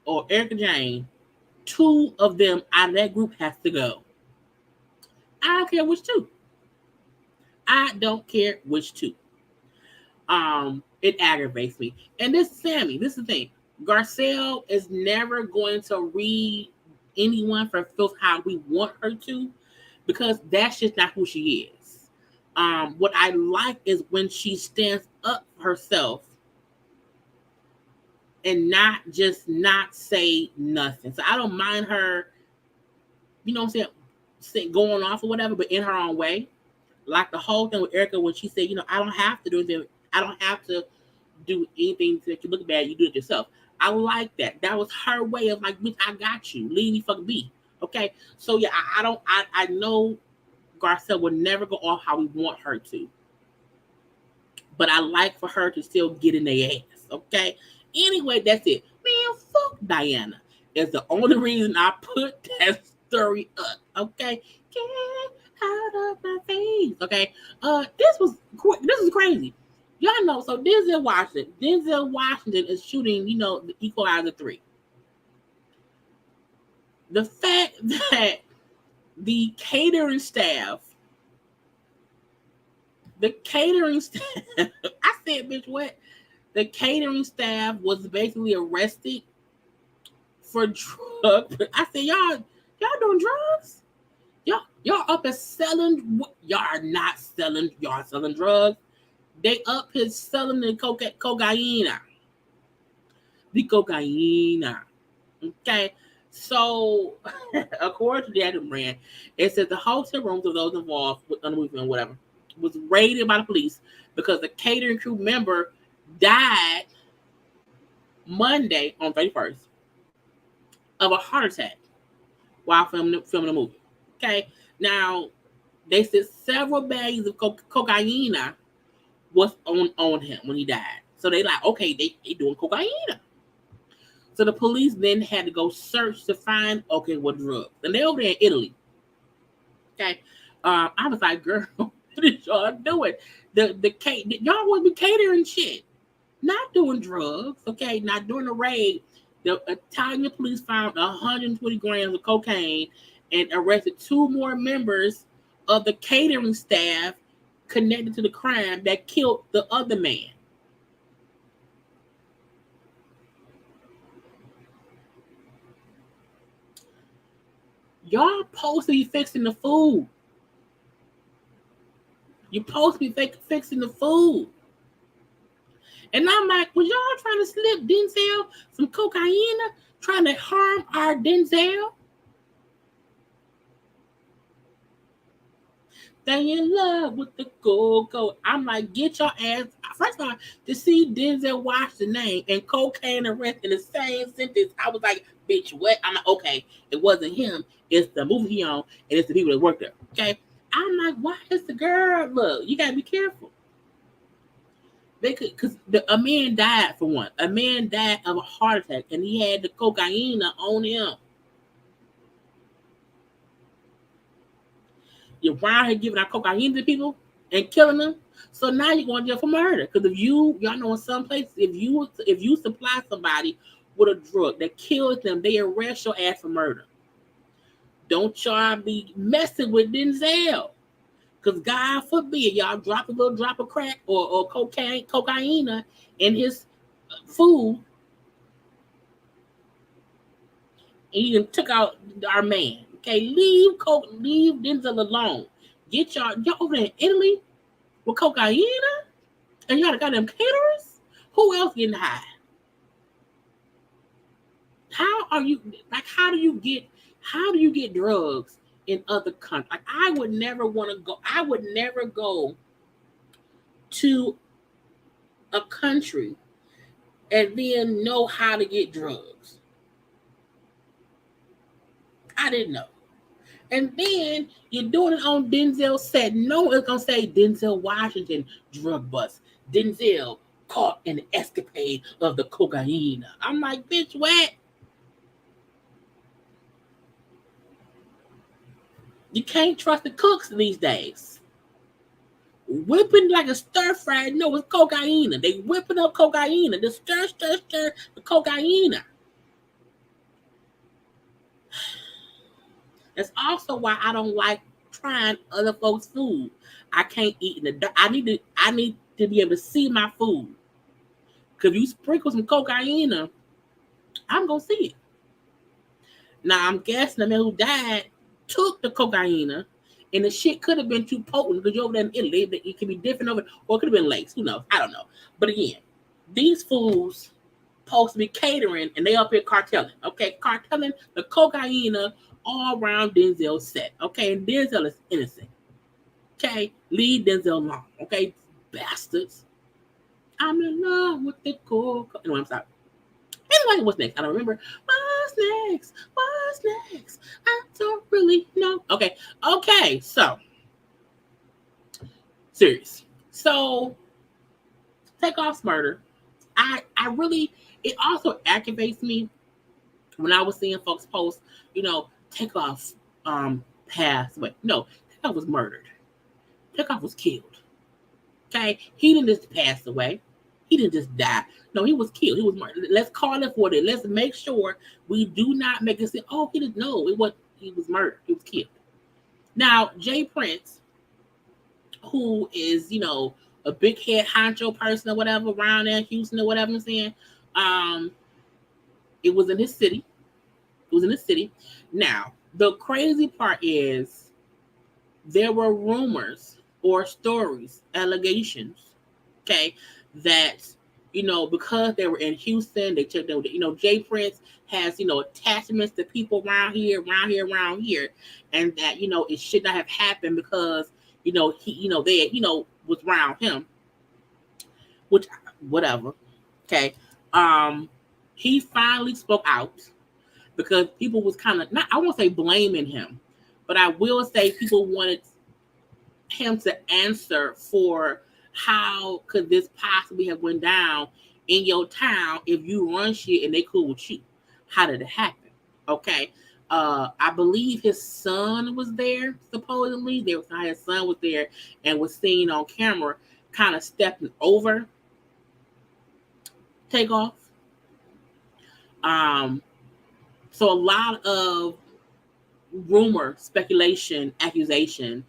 or Erica Jane. 2 of them out of that group has to go. I don't care which 2. I don't care which 2. It aggravates me. And this is Sammy. This is the thing. Garcelle is never going to read anyone for filth how we want her to, because that's just not who she is. What I like is when she stands up for herself and not just not say nothing. So I don't mind her, what I'm saying, going off or whatever, but in her own way. Like the whole thing with Erica when she said, I don't have to do anything. I don't have to do anything to make you look bad. You do it yourself. I like that. That was her way of like, bitch, I got you. Leave me fucking be. Okay. So yeah, I know Garcelle will never go off how we want her to. But I like for her to still get in their ass. Okay. Anyway, that's it. Man, fuck Diana. It's the only reason I put that story up. Okay. Get out of my face. Okay. This is crazy. Y'all know, so Denzel Washington is shooting, the Equalizer 3. The fact that the catering staff, I said, bitch, what? The catering staff was basically arrested for drug. I said, y'all doing drugs? Y'all up and selling? Y'all are not selling. Y'all selling drugs. They up here selling the cocaine. The cocaine. Okay. So, according to the Adam brand, it says the hotel rooms of those involved with the movie and whatever was raided by the police because the catering crew member died Monday on 31st of a heart attack while filming the movie. Okay. Now, they said several bags of cocaine was on him when he died. So they like, okay, they doing cocaine. So the police then had to go search to find, okay, what drugs. And they over there in Italy. Okay. I was like, girl, what is y'all doing? Y'all want to be catering shit. Not doing drugs, okay? Not doing the raid. The Italian police found 120 grams of cocaine and arrested 2 more members of the catering staff connected to the crime that killed the other man. Y'all supposed to be fixing the food. You're supposed to be fixing the food. And I'm like, was y'all trying to slip Denzel some cocaine? Trying to harm our Denzel? They in love with the go-go. I'm like, get your ass. First of all, to see Denzel Washington's name and cocaine arrest in the same sentence, I was like, bitch, what? I'm like, okay, it wasn't him. It's the movie he on, and it's the people that work there. Okay? I'm like, why is the girl? Look, you got to be careful. Because a man died for one. A man died of a heart attack, and he had the cocaine on him. You're around here giving out cocaine to people and killing them. So now you're going to jail for murder. Because y'all know in some places, if you supply somebody with a drug that kills them, they arrest your ass for murder. Don't y'all be messing with Denzel. Because God forbid y'all drop a little drop of crack or cocaine in his food. And he took out our man. Okay, leave Denzel alone. Get y'all over there in Italy with cocaine and y'all got them caterers. Who else getting high? How do you get drugs in other countries? Like, I would never go to a country and then know how to get drugs. I didn't know. And then you're doing it on Denzel's set. No one's going to say Denzel Washington drug bust. Denzel caught in the escapade of the cocaine. I'm like, bitch, what? You can't trust the cooks these days. Whipping like a stir fry, no, it's cocaine. They whipping up cocaine. The stir the cocaine. That's also why I don't like trying other folks' food. I can't eat in the dark. I need to be able to see my food. Cause if you sprinkle some cocaine, I'm gonna see it. Now I'm guessing the man who died took the cocaine, and the shit could have been too potent because you're over there in Italy. It could be different over, or it could have been lace. Who knows? I don't know. But again, these fools supposed to be catering, and they up here cartelling. Okay, cartelling the cocaine all around Denzel's set. Okay, and Denzel is innocent. Okay, leave Denzel alone. Okay, bastards. I'm in love with the cool. Anyway, I'm sorry. Anyway, what's next? I don't remember. What's next? What's next? I don't really know. Okay. So, serious. So, Takeoff's murder. I really. It also activates me when I was seeing folks post. Takeoff passed away. No, Takeoff was murdered. Takeoff was killed. Okay, he didn't just pass away. He didn't just die. No, he was killed. He was murdered. Let's call it what it is. Let's make sure we do not make it say, "Oh, he didn't know it was." He was murdered. He was killed. Now, Jay Prince, who is a big head honcho person or whatever around there, Houston or whatever I'm saying, it was in his city. It was in his city. Now, the crazy part is there were rumors or stories, allegations, okay, that because they were in Houston, they checked out. Jay Prince has attachments to people around here, and that it should not have happened because he they was around him, which whatever, okay. He finally spoke out because people was kind of not, I won't say blaming him, but I will say people wanted him to answer for how could this possibly have went down in your town if you run shit and they cool with you. How did it happen? Okay. I believe his son was there, supposedly. His son was there and was seen on camera kind of stepping over Takeoff. So a lot of rumor, speculation, accusation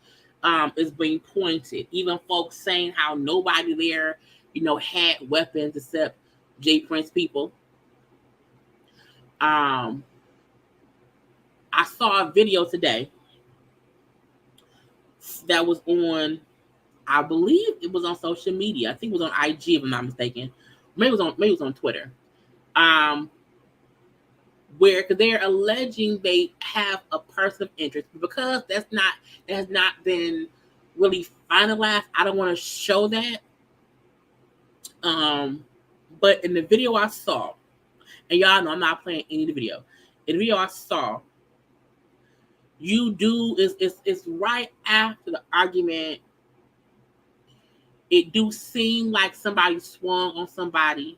is being pointed. Even folks saying how nobody there, had weapons except Jay Prince people. I saw a video today that was on, I believe it was on social media. I think it was on IG, if I'm not mistaken. Maybe it was on Twitter. Where they're alleging they have a person of interest, because that has not been really finalized. I don't want to show that. But in the video I saw, and y'all know I'm not playing any of the video. In the video I saw, it's right after the argument. It do seem like somebody swung on somebody,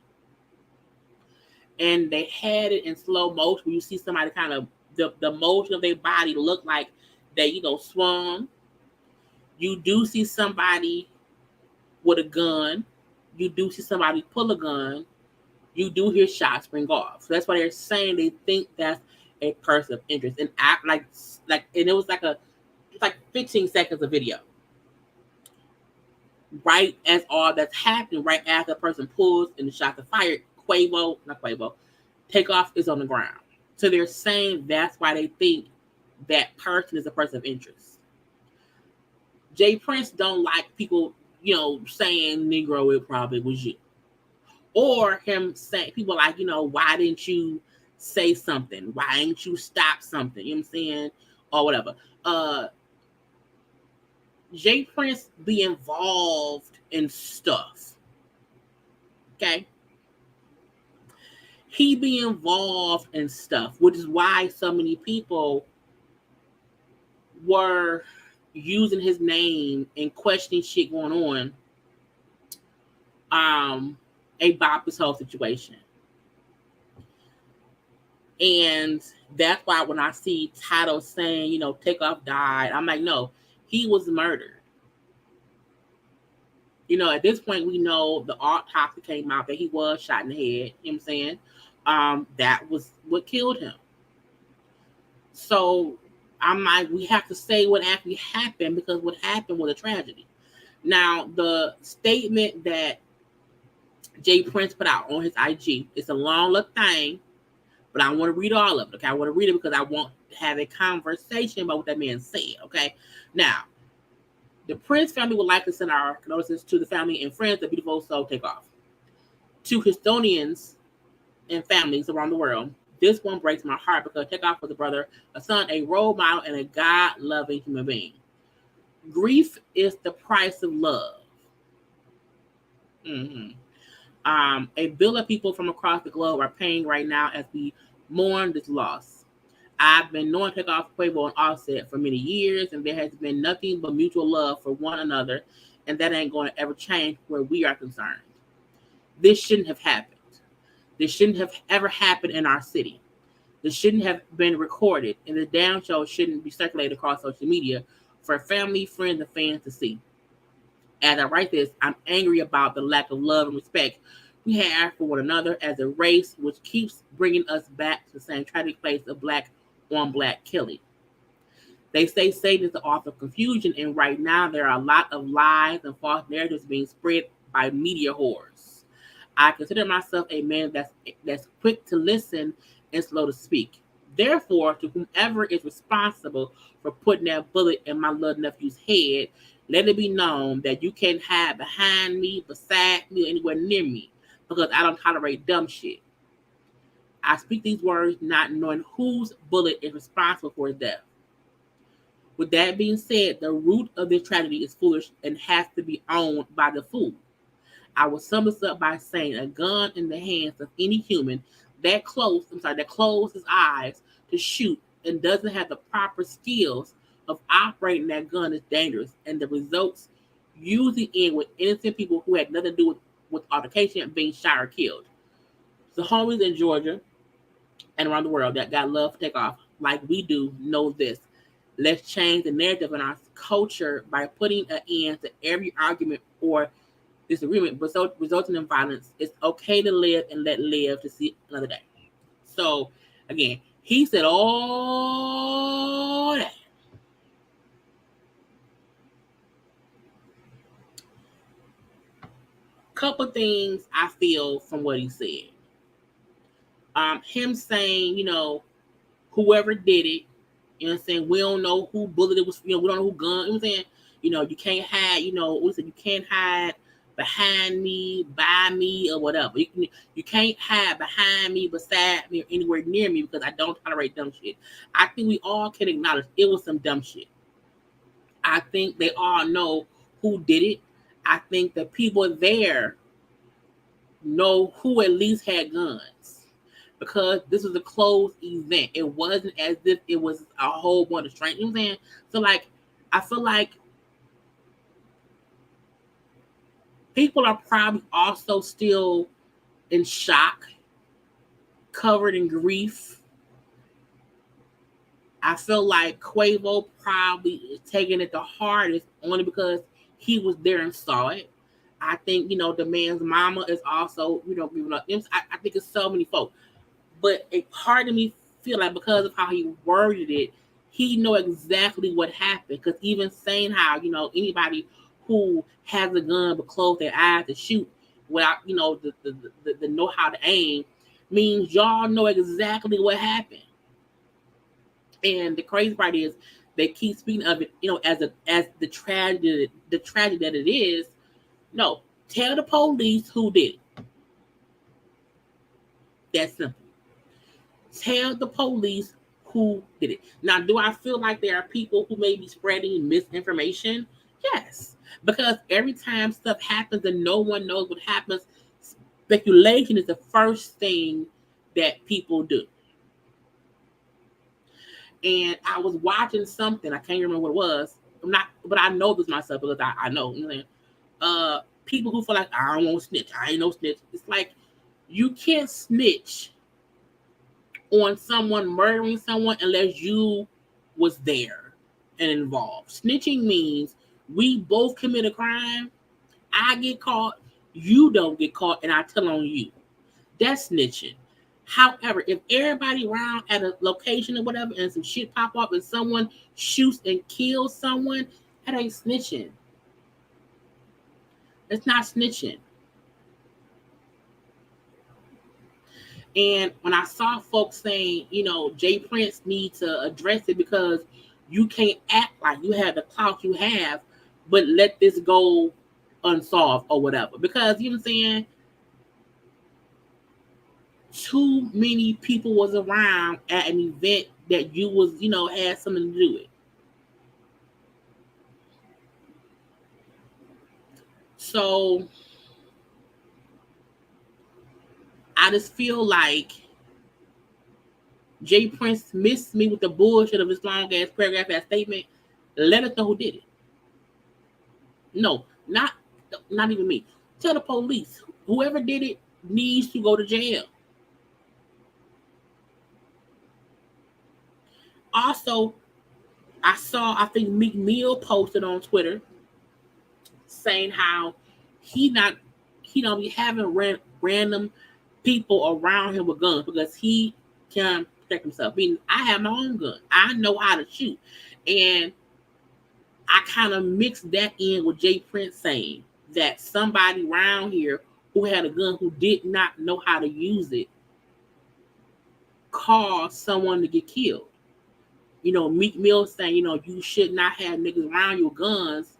and they had it in slow motion where you see somebody kind of the motion of their body look like they swung. You do see somebody with a gun. You do see somebody pull a gun. You do hear shots spring off. So that's why they're saying they think that's a person of interest. And and it was like 15 seconds of video. Right as all that's happening, right after the person pulls and the shots are fired, Takeoff is on the ground. So they're saying that's why they think that person is a person of interest. Jay Prince don't like people, saying Negro, it probably was you. Or him saying, people like, why didn't you say something? Why didn't you stop something? You know what I'm saying? Or whatever. Jay Prince be involved in stuff. Okay? He be involved in stuff, which is why so many people were using his name and questioning shit going on about this whole situation. And that's why when I see titles saying, Takeoff died, I'm like, no, he was murdered. At this point, we know the autopsy came out that he was shot in the head. You know what I'm saying? That was what killed him. So I'm like, we have to say what actually happened, because what happened was a tragedy. Now, the statement that Jay Prince put out on his IG, it's a long little thing, but I want to read all of it. Okay, I want to read it because I want to have a conversation about what that man said. Okay, now, the Prince family would like to send our condolences to the family and friends of beautiful soul Takeoff. To Houstonians and families around the world, this one breaks my heart because Takeoff was a brother, a son, a role model, and a God-loving human being. Grief is the price of love. A bill of people from across the globe are paying right now as we mourn this loss. I've been knowing Takeoff, Quavo, and Offset for many years, and there has been nothing but mutual love for one another, and that ain't going to ever change where we are concerned. This shouldn't have happened. This shouldn't have ever happened in our city. This shouldn't have been recorded, and the damn show shouldn't be circulated across social media for family, friends, and fans to see. As I write this, I'm angry about the lack of love and respect we have for one another as a race, which keeps bringing us back to the same tragic place of black on black killing. They say Satan is the author of confusion, and right now there are a lot of lies and false narratives being spread by media whores. I consider myself a man that's quick to listen and slow to speak. Therefore, to whomever is responsible for putting that bullet in my little nephew's head, let it be known that you can't hide behind me, beside me, or anywhere near me, because I don't tolerate dumb shit. I speak these words not knowing whose bullet is responsible for his death. With that being said, the root of this tragedy is foolish and has to be owned by the fool. I will sum this up by saying a gun in the hands of any human that closes his eyes to shoot and doesn't have the proper skills of operating that gun is dangerous, and the results usually end with innocent people who had nothing to do with altercation being shot or killed. The homies in Georgia and around the world that got love for Takeoff like we do know this. Let's change the narrative in our culture by putting an end to every argument or disagreement resulting in violence. It's okay to live and let live to see another day. So, again, he said all that. Couple things I feel from what he said. Him saying, whoever did it, you know what I'm saying? We don't know who bullet it was, we don't know who gun, you know what I'm saying? You can't hide, we said you can't hide behind me, by me, or whatever. You can't hide behind me, beside me, or anywhere near me because I don't tolerate dumb shit. I think we all can acknowledge it was some dumb shit. I think they all know who did it. I think the people there know who at least had guns because this was a closed event. It wasn't as if it was a whole bunch of strangers. You know what I'm saying? So, I feel like people are probably also still in shock, covered in grief. I feel like Quavo probably is taking it the hardest only because he was there and saw it. I think, the man's mama is also, giving up. I think it's so many folks. But a part of me feel like because of how he worded it, he know exactly what happened. Because even saying how, anybody who has a gun but close their eyes to shoot without, the know how to aim means y'all know exactly what happened. And the crazy part is they keep speaking of it, as the tragedy that it is. No, tell the police who did it. That's simple. Tell the police who did it. Now, do I feel like there are people who may be spreading misinformation? Yes. Because every time stuff happens and no one knows what happens, speculation is the first thing that people do. And I was watching something, I can't remember what it was. But I know this myself because I know. People who feel like I don't want to snitch. I ain't no snitch. It's like you can't snitch on someone murdering someone unless you was there and involved. Snitching means we both commit a crime. I get caught, you don't get caught, and I tell on you. That's snitching. However, if everybody around at a location or whatever and some shit pop up and someone shoots and kills someone, that ain't snitching. It's not snitching. And when I saw folks saying, Jay Prince needs to address it because you can't act like you have the clout you have, but let this go unsolved or whatever. Because, you know what I'm saying? Too many people was around at an event that you was, had something to do with. So I just feel like Jay Prince missed me with the bullshit of his long ass paragraph ass statement. Let us know who did it. No, not even me. Tell the police. Whoever did it needs to go to jail. Also, I think Meek Mill posted on Twitter saying how he don't be having random people around him with guns because he can protect himself. Meaning, I have my own gun. I know how to shoot. And I kind of mixed that in with Jay Prince saying that somebody around here who had a gun who did not know how to use it caused someone to get killed. Meek Mill saying, you should not have niggas around your guns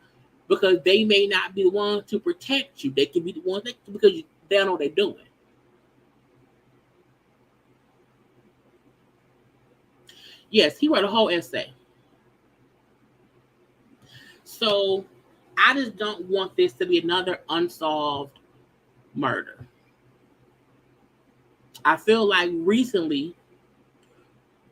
because they may not be the ones to protect you. They can be the ones because they don't know what they're doing. Yes, he wrote a whole essay. So I just don't want this to be another unsolved murder. I feel like recently,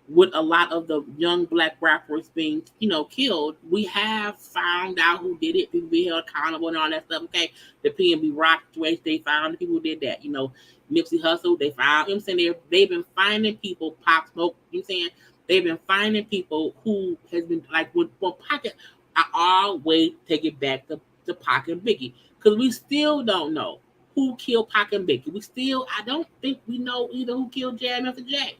with a lot of the young black rappers being, killed, we have found out who did it. People be held accountable and all that stuff. Okay, the PNB Rock situation, they found the people who did that. Nipsey Hussle, they found. I'm saying they've been finding people. Pop Smoke. I'm saying they've been finding people who has been like with Pocket. I always take it back to Pac and Biggie because we still don't know who killed Pac and Biggie. I don't think we know either who killed Jay and Mr. J.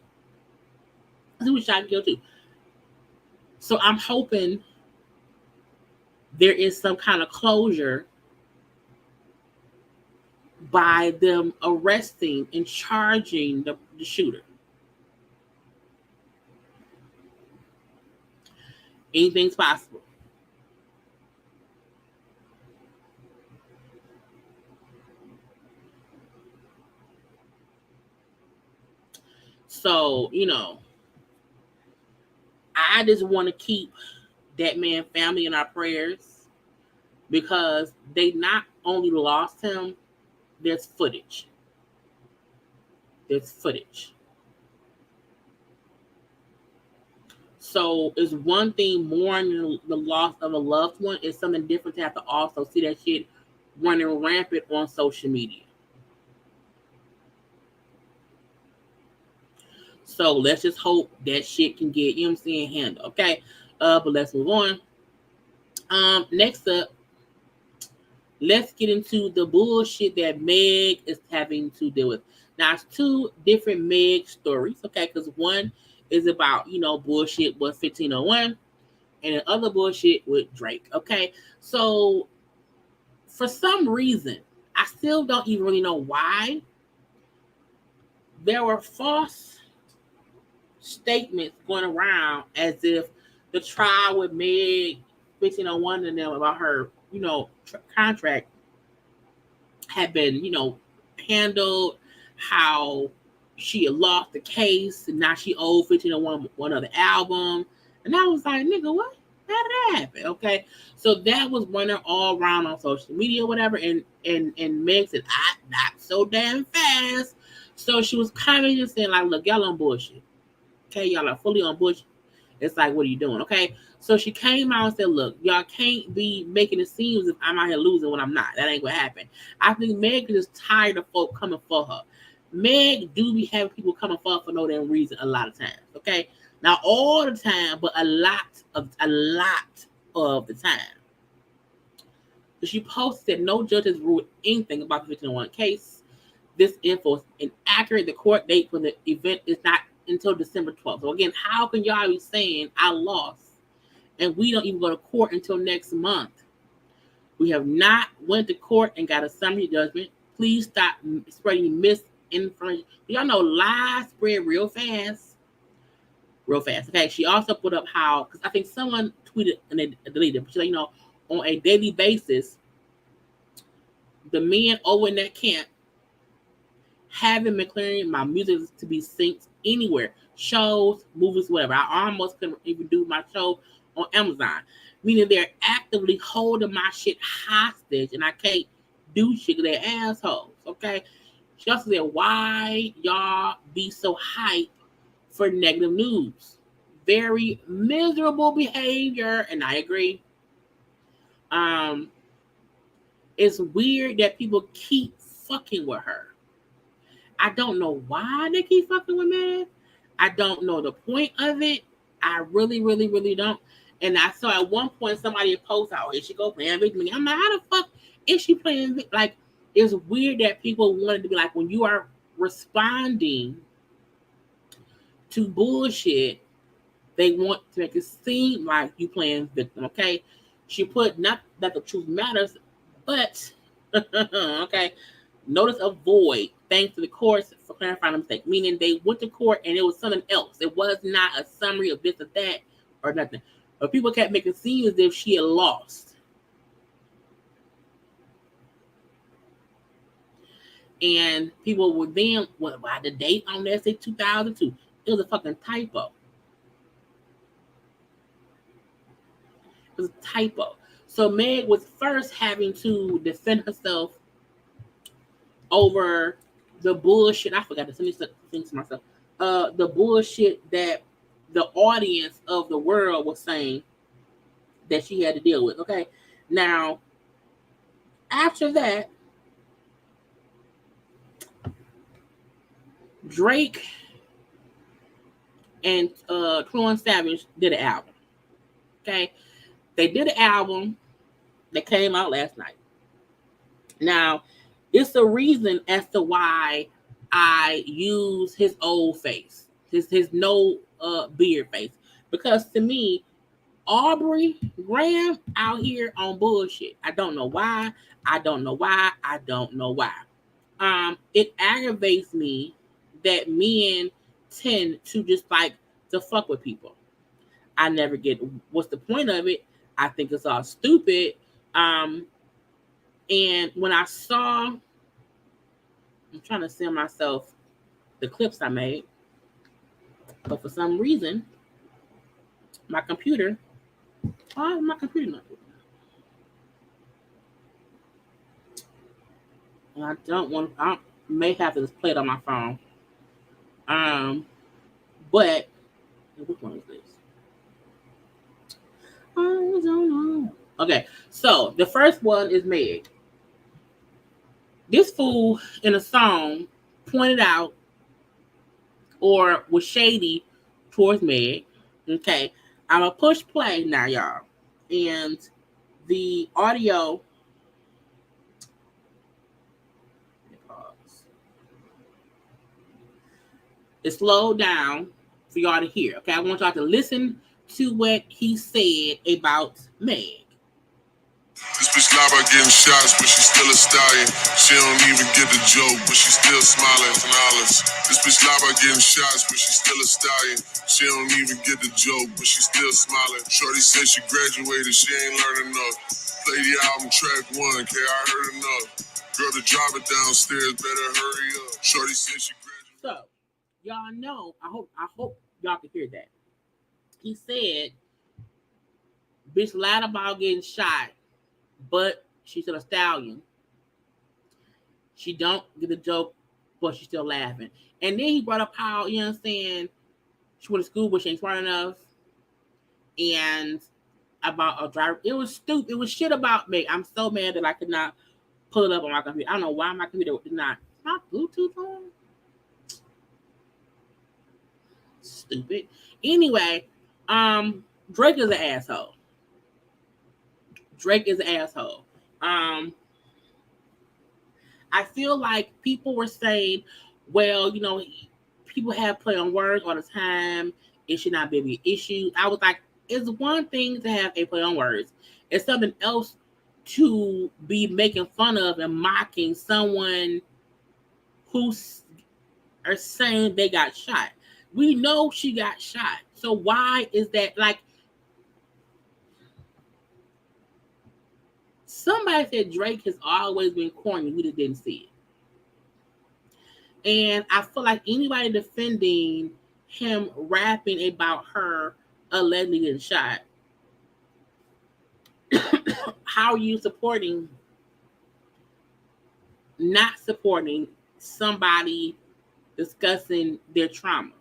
Who was shot and killed too. So I'm hoping there is some kind of closure by them arresting and charging the shooter. Anything's possible. So, I just want to keep that man's family in our prayers because they not only lost him, there's footage. So it's one thing mourning the loss of a loved one. It's something different to have to also see that shit running rampant on social media. So let's just hope that shit can get, handled. Okay. But let's move on. Next up, let's get into the bullshit that Meg is having to deal with. Now, it's two different Meg stories, okay? Because one is about, bullshit with 1501, and the other bullshit with Drake, okay? So, for some reason, I still don't even really know why, there were false statements going around as if the trial with Meg 1501 and them about her, contract had been, handled, how she had lost the case, and now she owed 1501 one other album. And I was like, nigga, what? How did that happen? Okay. So that was running all around on social media or whatever. And Meg said, not so damn fast. So she was kind of just saying, like, look, y'all on bullshit. Okay, y'all are fully on bullshit. It's like, what are you doing? Okay. So she came out and said, look, y'all can't be making it seem as if I'm out here losing when I'm not. That ain't what happened. I think Meg is just tired of folk coming for her. Meg do be having people coming for her for no damn reason a lot of times. Okay. Not all the time, but a lot of the time. So she posted that no judge has ruled anything about the 1501 case. This info is inaccurate. The court date for the event is not until December 12th. So again, how can y'all be saying I lost and we don't even go to court until next month? We have not went to court and got a summary judgment. Please stop spreading misinformation. Y'all know lies spread real fast. Okay, she also put up how, because I think someone tweeted and they deleted it, but she's like, on a daily basis, the men over in that camp haven't been clearing my music to be synced anywhere. Shows, movies, whatever. I almost couldn't even do my show on Amazon. Meaning they're actively holding my shit hostage and I can't do shit because they're assholes. Okay. She also said, why y'all be so hyped for negative news? Very miserable behavior, and I agree. It's weird that people keep fucking with her. I don't know why they keep fucking with Meg. I don't know the point of it. I really, really, really don't. And I saw at one point somebody post, "Oh, is she go playing victim?" I'm like, how the fuck is she playing? Like, it's weird that people wanted to be like, when you are responding to bullshit, they want to make it seem like you playing victim. Okay, she put, not that the truth matters, but okay. Notice of void. Thanks to the courts for clarifying the mistake. Meaning they went to court and it was something else. It was not a summary of this or that or nothing. But people kept making it seem as if she had lost. And people were then, well, why the date on there say 2002? It was a fucking typo. It was a typo. So Meg was first having to defend herself over the bullshit. I forgot to think to myself. The bullshit that the audience of the world was saying that she had to deal with. Okay. Now, after that, Drake and 21 Savage did an album. Okay. They did an album that came out last night. Now, it's the reason as to why I use his old face, his no beard face, because to me, Aubrey Graham out here on bullshit. I don't know why. I don't know why. I don't know why. It aggravates me that men tend to just like to fuck with people. I never get what's the point of it. I think it's all stupid. And when I saw, I'm trying to send myself the clips I made, but for some reason, my computer, why is my computer not doing that? And I don't want, I may have to just play it on my phone. But which one is this? I don't know. Okay, so the first one is Meg. This fool in a song pointed out or was shady towards Meg. Okay, I'm gonna push play now, y'all, and the audio. It's slowed down for y'all to hear. Okay, I want y'all to listen to what he said about Meg. This bitch lie about getting shots, but she still a stallion. She don't even get the joke, but she still smiling. This bitch lie about getting shots, but she still a stallion. She don't even get the joke, but she still smiling. Shorty said she graduated, she ain't learned enough. Play the album track 1, okay, I heard enough. Girl, the driver downstairs better hurry up. Shorty said she graduated. So, y'all know, I hope y'all can hear that. He said, bitch lied about getting shot, but she's still a stallion. She don't get the joke, but she's still laughing. And then he brought up how, you know what I'm saying, she went to school, but she ain't smart enough. And about a driver. It was stupid. It was shit about me. I'm so mad that I could not pull it up on my computer. I don't know why my computer did not. My Bluetooth on? Stupid. Anyway, Drake is an asshole. Drake is an asshole. I feel like people were saying, well, you know, people have play on words all the time. It should not be an issue. I was like, it's one thing to have a play on words. It's something else to be making fun of and mocking someone who are saying they got shot. We know she got shot. So why is that? Like, somebody said Drake has always been corny. We just didn't see it. And I feel like anybody defending him rapping about her allegedly getting shot, how are you supporting, not supporting somebody discussing their trauma.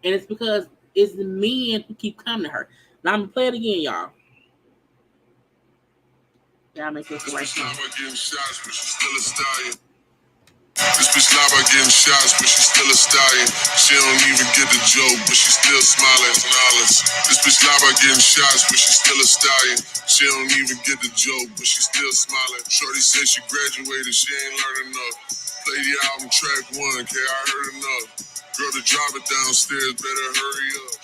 And it's because it's the men who keep coming to her. Now I'm gonna play it again, y'all. Y'all make this the right song. This bitch lie about getting shots, but she still a stallion. She don't even get the joke, but she still smiling. This bitch lie about getting shots, but she still a stallion. She don't even get the joke, but she still smiling. Shorty said she graduated, she ain't learned enough. Play the album track 1, okay, I heard enough. Girl, to drop it downstairs, better hurry up.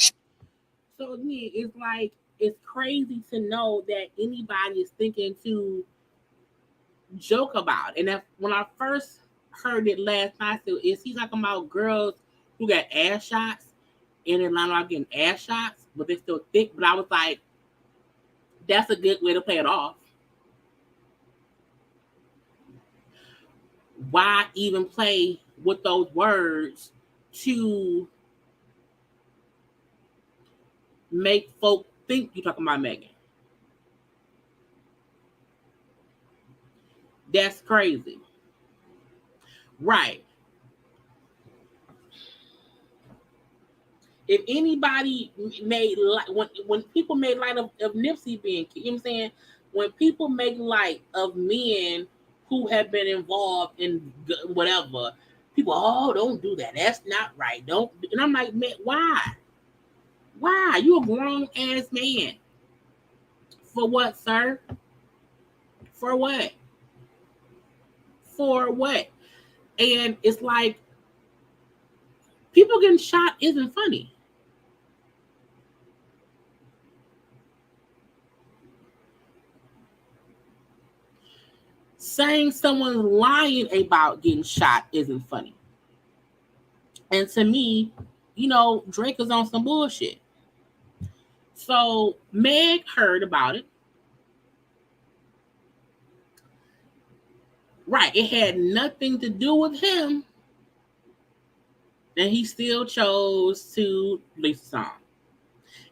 So again, it's like, it's crazy to know that anybody is thinking to joke about. And that when I first heard it last night, so is he talking about girls who got ass shots in Atlanta are getting ass shots, but they're still thick? But I was like, that's a good way to play it off. Why even play with those words to make folk think you're talking about Megan? That's crazy. Right. If anybody made light, when people made light of Nipsey being, you know what I'm saying? When people make light of men who have been involved in whatever, people, oh, don't do that. That's not right. Don't. And I'm like, man, why? Why? You a grown ass man. For what, sir? For what? For what? And it's like, people getting shot isn't funny. Saying someone's lying about getting shot isn't funny. And to me, you know, Drake is on some bullshit. So Meg heard about it. Right. It had nothing to do with him. And he still chose to release the song.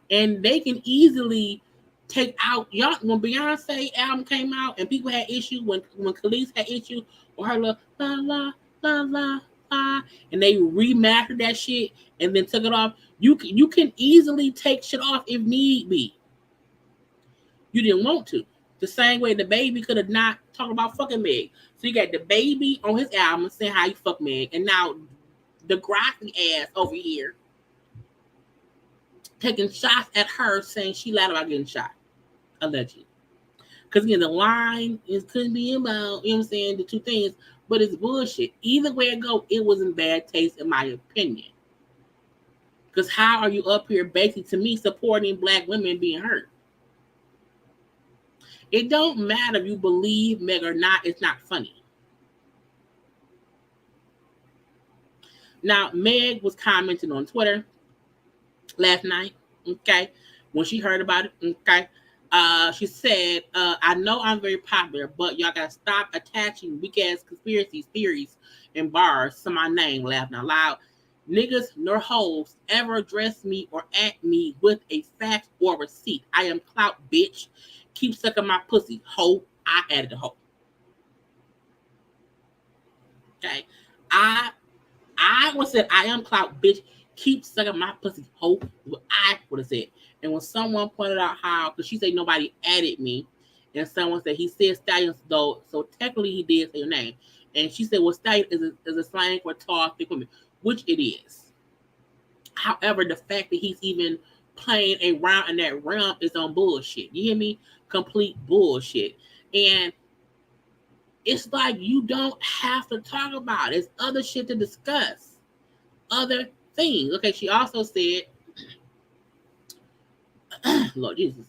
And they can easily take out, y'all, when Beyonce album came out and people had issues, when Khalees had issues with her little la la la la la, and they remastered that shit and then took it off. You can easily take shit off if need be. You didn't want to. The same way the baby could have not talked about fucking Meg. So you got the baby on his album saying how you fuck Meg, and now the graphic ass over here taking shots at her saying she lied about getting shot. Allegedly. Because again, the line couldn't be about, you know what I'm saying, the two things, but it's bullshit. Either way it go, it was in bad taste in my opinion. Because how are you up here basically, to me, supporting black women being hurt? It don't matter if you believe Meg or not, it's not funny. Now, Meg was commenting on Twitter last night, okay, when she heard about it, okay. She said, I know I'm very popular, but y'all gotta stop attaching weak ass conspiracy theories and bars to my name, laughing out loud. Niggas nor hoes ever address me or at me with a fact or receipt. I am clout, bitch. Keep sucking my pussy, hoe. I added the hoe. Okay. I would have said, I am clout, bitch. Keep sucking my pussy, hoe. What I would have said. And when someone pointed out how, because she said nobody added me, and someone said he said Stallion, though, so technically he did say your name. And she said, well, Stallion is a slang for tall, thick women, which it is. However, the fact that he's even playing around in that realm is on bullshit. You hear me? Complete bullshit. And it's like you don't have to talk about it. It's other shit to discuss. Other things. Okay, she also said, Lord Jesus,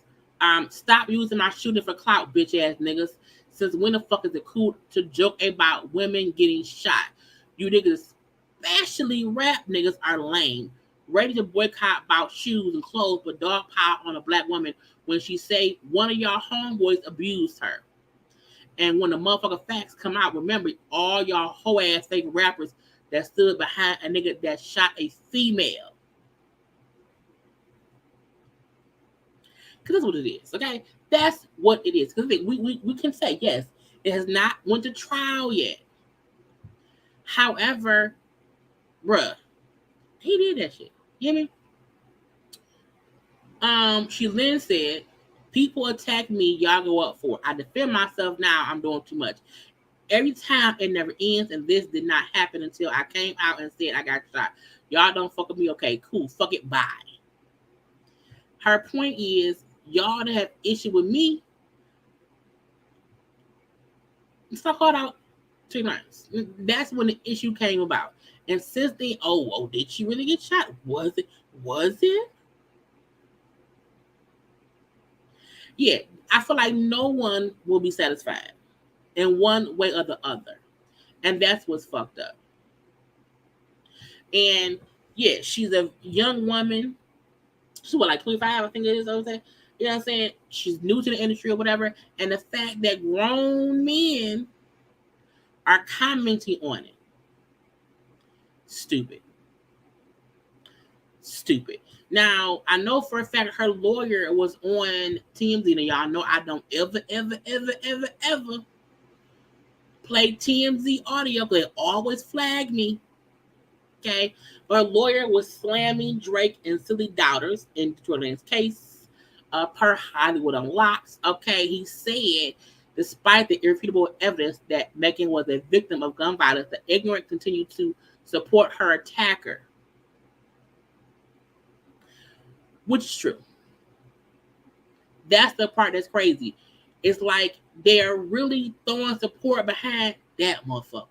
stop using my shooting for clout, bitch ass niggas. Since when the fuck is it cool to joke about women getting shot? You niggas, especially rap niggas, are lame. Ready to boycott about shoes and clothes, but dog pile on a black woman when she say one of y'all homeboys abused her. And when the motherfucking facts come out, remember all y'all hoe ass fake rappers that stood behind a nigga that shot a female. Because that's what it is, okay? That's what it is. Because we can say, yes, It has not went to trial yet. However, bruh, he did that shit. You hear me? She then said, people attack me, y'all go up for it. I defend myself now, I'm doing too much. Every time it never ends, and this did not happen until I came out and said I got shot. Y'all don't fuck with me, okay, cool, fuck it, bye. Her point is, y'all that have issue with me, fuck all out 3 months. That's when the issue came about. And since then, oh, did she really get shot? Was it? Yeah, I feel like no one will be satisfied in one way or the other. And that's what's fucked up. And yeah, she's a young woman. She's what, like 25, I think it is. I would say. You know what I'm saying? She's new to the industry or whatever. And the fact that grown men are commenting on it. Stupid. Now, I know for a fact her lawyer was on TMZ. And y'all know I don't ever play TMZ audio. They always flag me. Okay? Her lawyer was slamming Drake and silly doubters in Jordan's case per Hollywood Unlocked. Okay? He said, despite the irrefutable evidence that Megan was a victim of gun violence, the ignorant continued to support her attacker. Which is true. That's the part that's crazy. It's like they're really throwing support behind that motherfucker.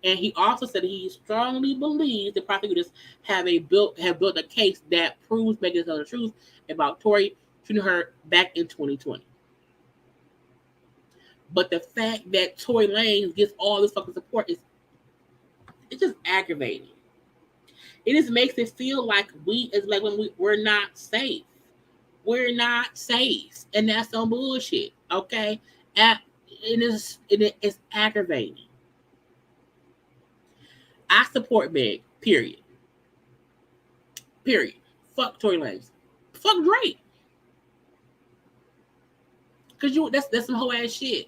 And he also said he strongly believes the prosecutors have built a case that proves Megan telling the truth about Tory shooting her back in 2020. But the fact that Tory Lanez gets all this fucking support it's just aggravating. It just makes it feel like we're not safe. We're not safe. And that's some bullshit. Okay? It is aggravating. I support Meg. Period. Fuck Tory Lanez. Fuck Drake. Cause that's some whole ass shit.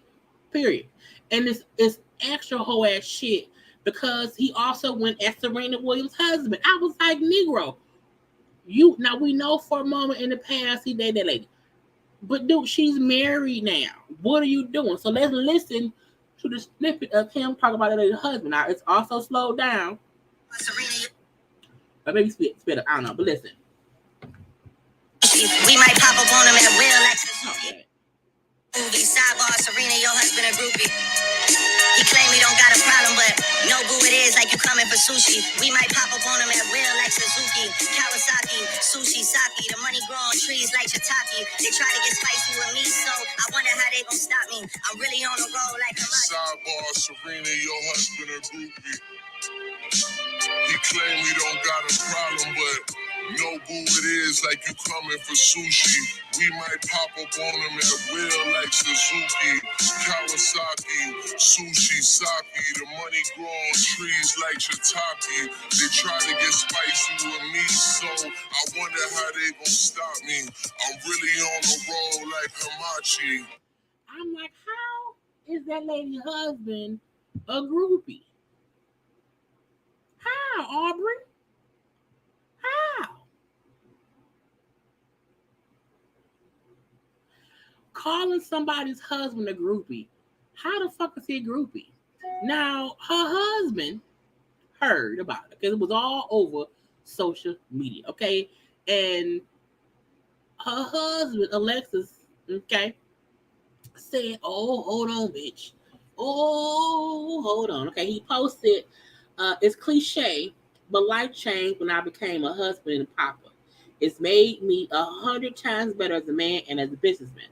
Period. And it's extra whole ass shit because he also went at Serena Williams' husband. I was like, Negro, now we know for a moment in the past he dated that lady. But dude, she's married now. What are you doing? So let's listen to the snippet of him talking about that lady's husband. Now it's also slowed down. Serena. Or maybe spit up. I don't know, but listen. We might pop up on him at will like the movie. Sidebar, Serena, your husband a groupie. He claim he don't got a problem, but no boo it is like you coming for sushi. We might pop up on him at will like Suzuki, Kawasaki, sushi, sake. The money grow on trees like shiitake. They try to get spicy with me, so I wonder how they gon' stop me. I'm really on the road like a Sidebar, Serena, your husband a groupie. He claim he don't got a problem, but no boo it is like you coming for sushi. We might pop up on him at will like Suzuki, Kawasaki, sushi, sake. The money grow on trees like shiitake. They try to get spicy with me, so I wonder how they gon' stop me. I'm really on the road like Hamachi. I'm like, how is that lady's husband a groupie? How, Aubrey? How? Calling somebody's husband a groupie. How the fuck is he a groupie? Now, her husband heard about it because it was all over social media, okay? And her husband, Alexis, okay, said, oh, hold on, bitch. Oh, hold on. Okay, he posted, it's cliche, but life changed when I became a husband and papa. It's made me 100 times better as a man and as a businessman.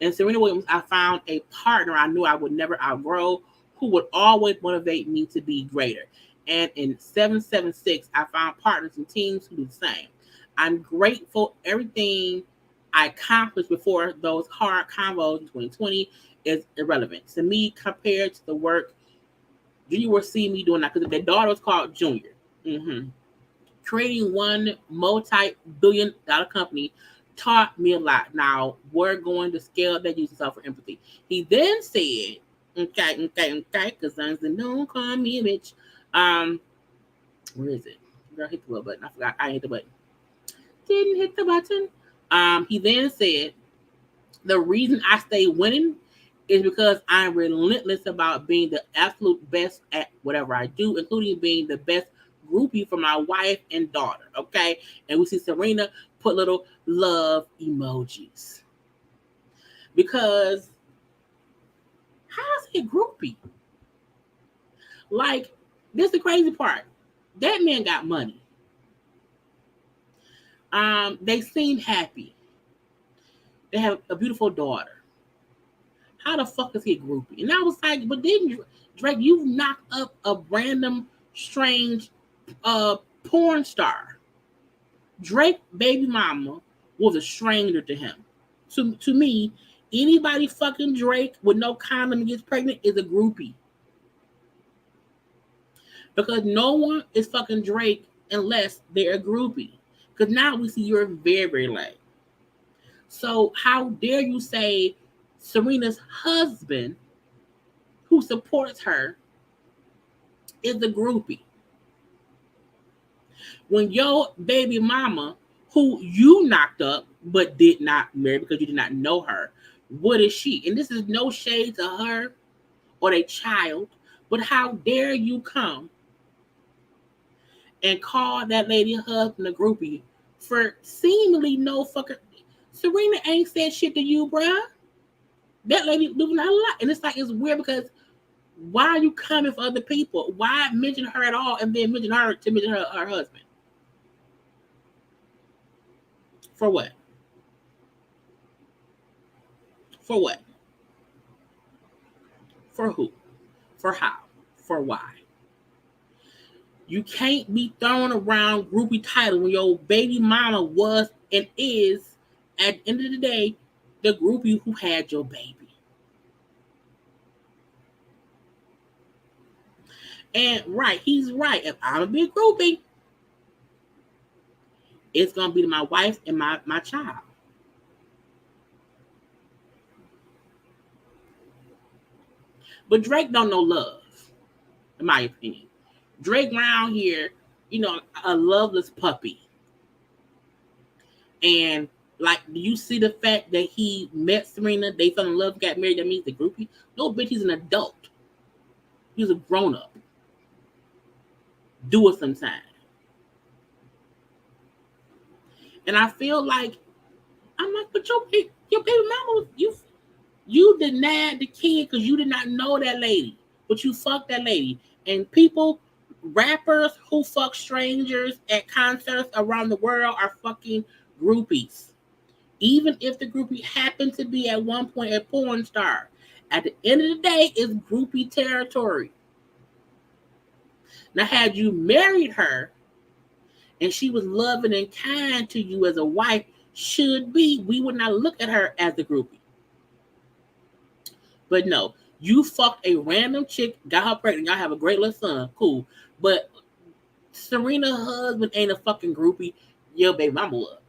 In Serena Williams, I found a partner I knew I would never outgrow, who would always motivate me to be greater. And in 776, I found partners and teams who do the same. I'm grateful everything I accomplished before those hard combos in 2020 is irrelevant to me compared to the work you will see me doing now. Because their daughter was called Junior. Creating one multi-billion-dollar company taught me a lot. Now we're going to scale that use yourself for empathy. He then said, okay, because I said, don't call me a bitch. Where is it? Girl, hit the button. I forgot. I hit the button. Didn't hit the button. He then said, the reason I stay winning is because I'm relentless about being the absolute best at whatever I do, including being the best groupie for my wife and daughter. Okay. And we see Serena put little love emojis. Because how's he a groupie? Like, this is the crazy part. That man got money. They seem happy. They have a beautiful daughter. How the fuck is he a groupie? And I was like, but didn't Drake, you've knocked up a random, strange porn star. Drake baby mama was a stranger to him. To me, anybody fucking Drake with no condom and gets pregnant is a groupie. Because no one is fucking Drake unless they're a groupie. Because now we see you're very, very lame. So how dare you say Serena's husband, who supports her, is a groupie? When your baby mama, who you knocked up but did not marry because you did not know her, what is she? And this is no shade to her or their child, but how dare you come and call that lady husband a groupie for seemingly no fucking... Serena ain't said shit to you, bruh. That lady doing a lot. And it's like, it's weird because why are you coming for other people? Why mention her at all and then mention her to mention her husband? For what? For what? For who? For how? For why? You can't be throwing around groupie title when your baby mama was and is, at the end of the day, the groupie who had your baby. And right, he's right. If I'm a big groupie, it's gonna be to my wife and my child. But Drake don't know love, in my opinion. Drake around here, a loveless puppy. And like, do you see the fact that he met Serena, they fell in love, got married, that means the groupie? No, bitch, he's an adult. He's a grown-up. Do it sometime. And I feel like, I'm like, but your baby mama, you denied the kid because you did not know that lady, but you fucked that lady. And people, rappers who fuck strangers at concerts around the world are fucking groupies. Even if the groupie happened to be at one point a porn star, at the end of the day, it's groupie territory. Now, had you married her and she was loving and kind to you as a wife, we would not look at her as a groupie. But no, you fucked a random chick, got her pregnant, y'all have a great little son, cool. But Serena's husband ain't a fucking groupie, your baby mama was.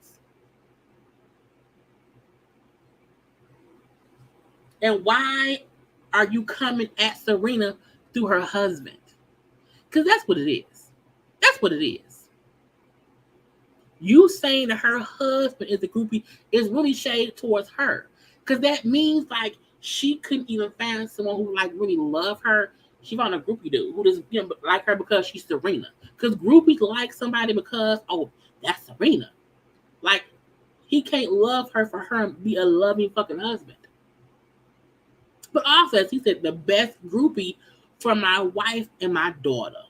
And why are you coming at Serena through her husband? Because that's what it is. That's what it is. You saying that her husband is a groupie is really shade towards her. Because that means like she couldn't even find someone who like really love her. She found a groupie dude who doesn't like her because she's Serena. Because groupies like somebody because, oh, that's Serena. Like, he can't love her for her and be a loving fucking husband. But also, as he said, the best groupie for my wife and my daughter.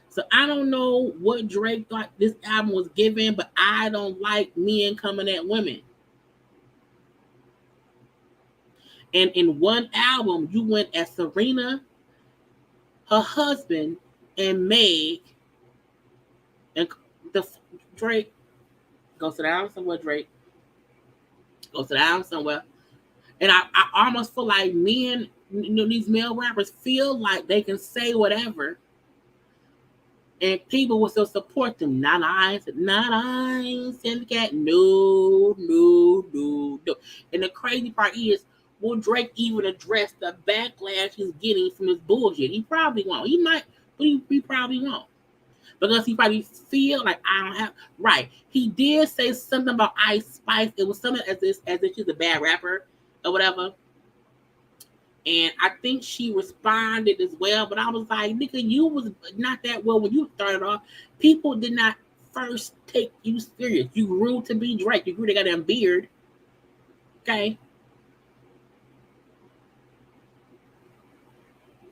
So I don't know what Drake thought this album was giving, but I don't like men coming at women. And in one album, you went at Serena, her husband, and Meg, and Drake. Go sit down somewhere, Drake. Go sit down somewhere. And I almost feel like men, these male rappers feel like they can say whatever And people will still support them. Not I, Syndicate. No. And the crazy part is, will Drake even address the backlash he's getting from his bullshit? He probably won't. He might, but he probably won't. Because he probably feel like I don't have right. He did say something about Ice Spice. It was something as if she's a bad rapper or whatever. And I think she responded as well. But I was like, nigga, you was not that well when you started off. People did not first take you serious. You grew to be Drake. You grew to get a beard. Okay.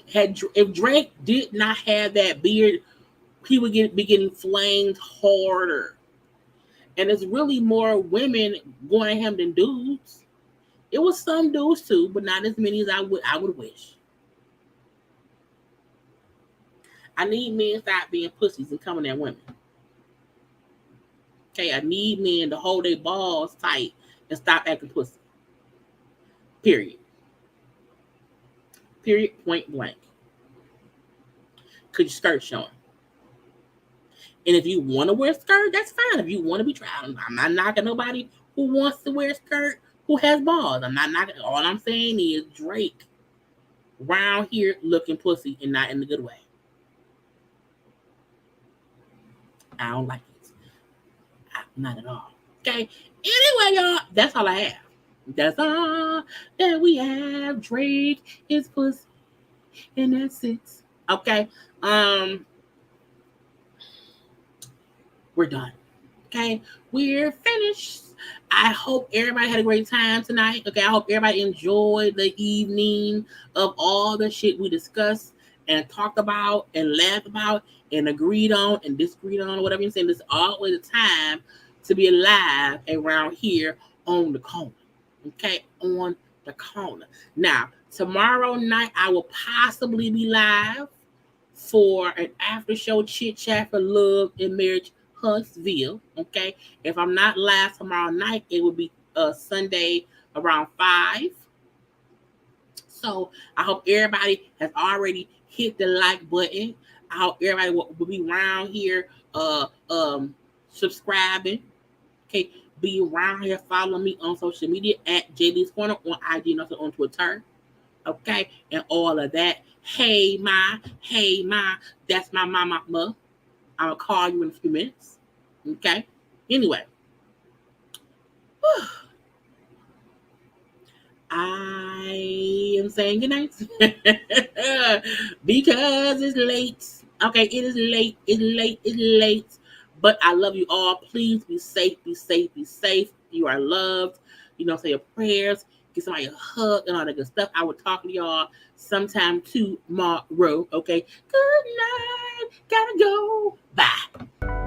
If Drake did not have that beard, he would be getting flamed harder. And there's really more women going at him than dudes. It was some dudes too, but not as many as I would wish. I need men to stop being pussies and coming at women. Okay, I need men to hold their balls tight and stop acting pussy. Period. Point blank. Could your skirt showing? And if you want to wear a skirt, that's fine. If you want to be traveling, I'm not knocking nobody who wants to wear a skirt who has balls. I'm not knocking. All I'm saying is Drake round here looking pussy and not in the good way. I don't like it. Not at all. Okay. Anyway, y'all, that's all I have. That's all that we have. Drake is pussy, and that's it. Okay. We're done. Okay, we're finished. I hope everybody had a great time tonight. Okay, I hope everybody enjoyed the evening of all the shit we discussed and talked about and laughed about and agreed on and disagreed on, whatever you're saying. This is always a time to be alive around here on the corner. Okay, on the corner. Now, tomorrow night I will possibly be live for an after show chit chat for love and marriage Huntsville. Okay, if I'm not live tomorrow night, it will be Sunday around 5. So I hope everybody has already hit the like button. I hope everybody will be around here subscribing. Okay, be around here, follow me on social media at JayLeesCorner on IG and also on Twitter. Okay, and all of that. Hey ma, that's my mama. I'm gonna call you in a few minutes. Okay. Anyway, I am saying good night because it's late. Okay, it is late. It's late. But I love you all. Please be safe. You are loved. Say your prayers. Give somebody a hug and all that good stuff. I will talk to y'all sometime tomorrow. Okay. Good night. Gotta go. Bye.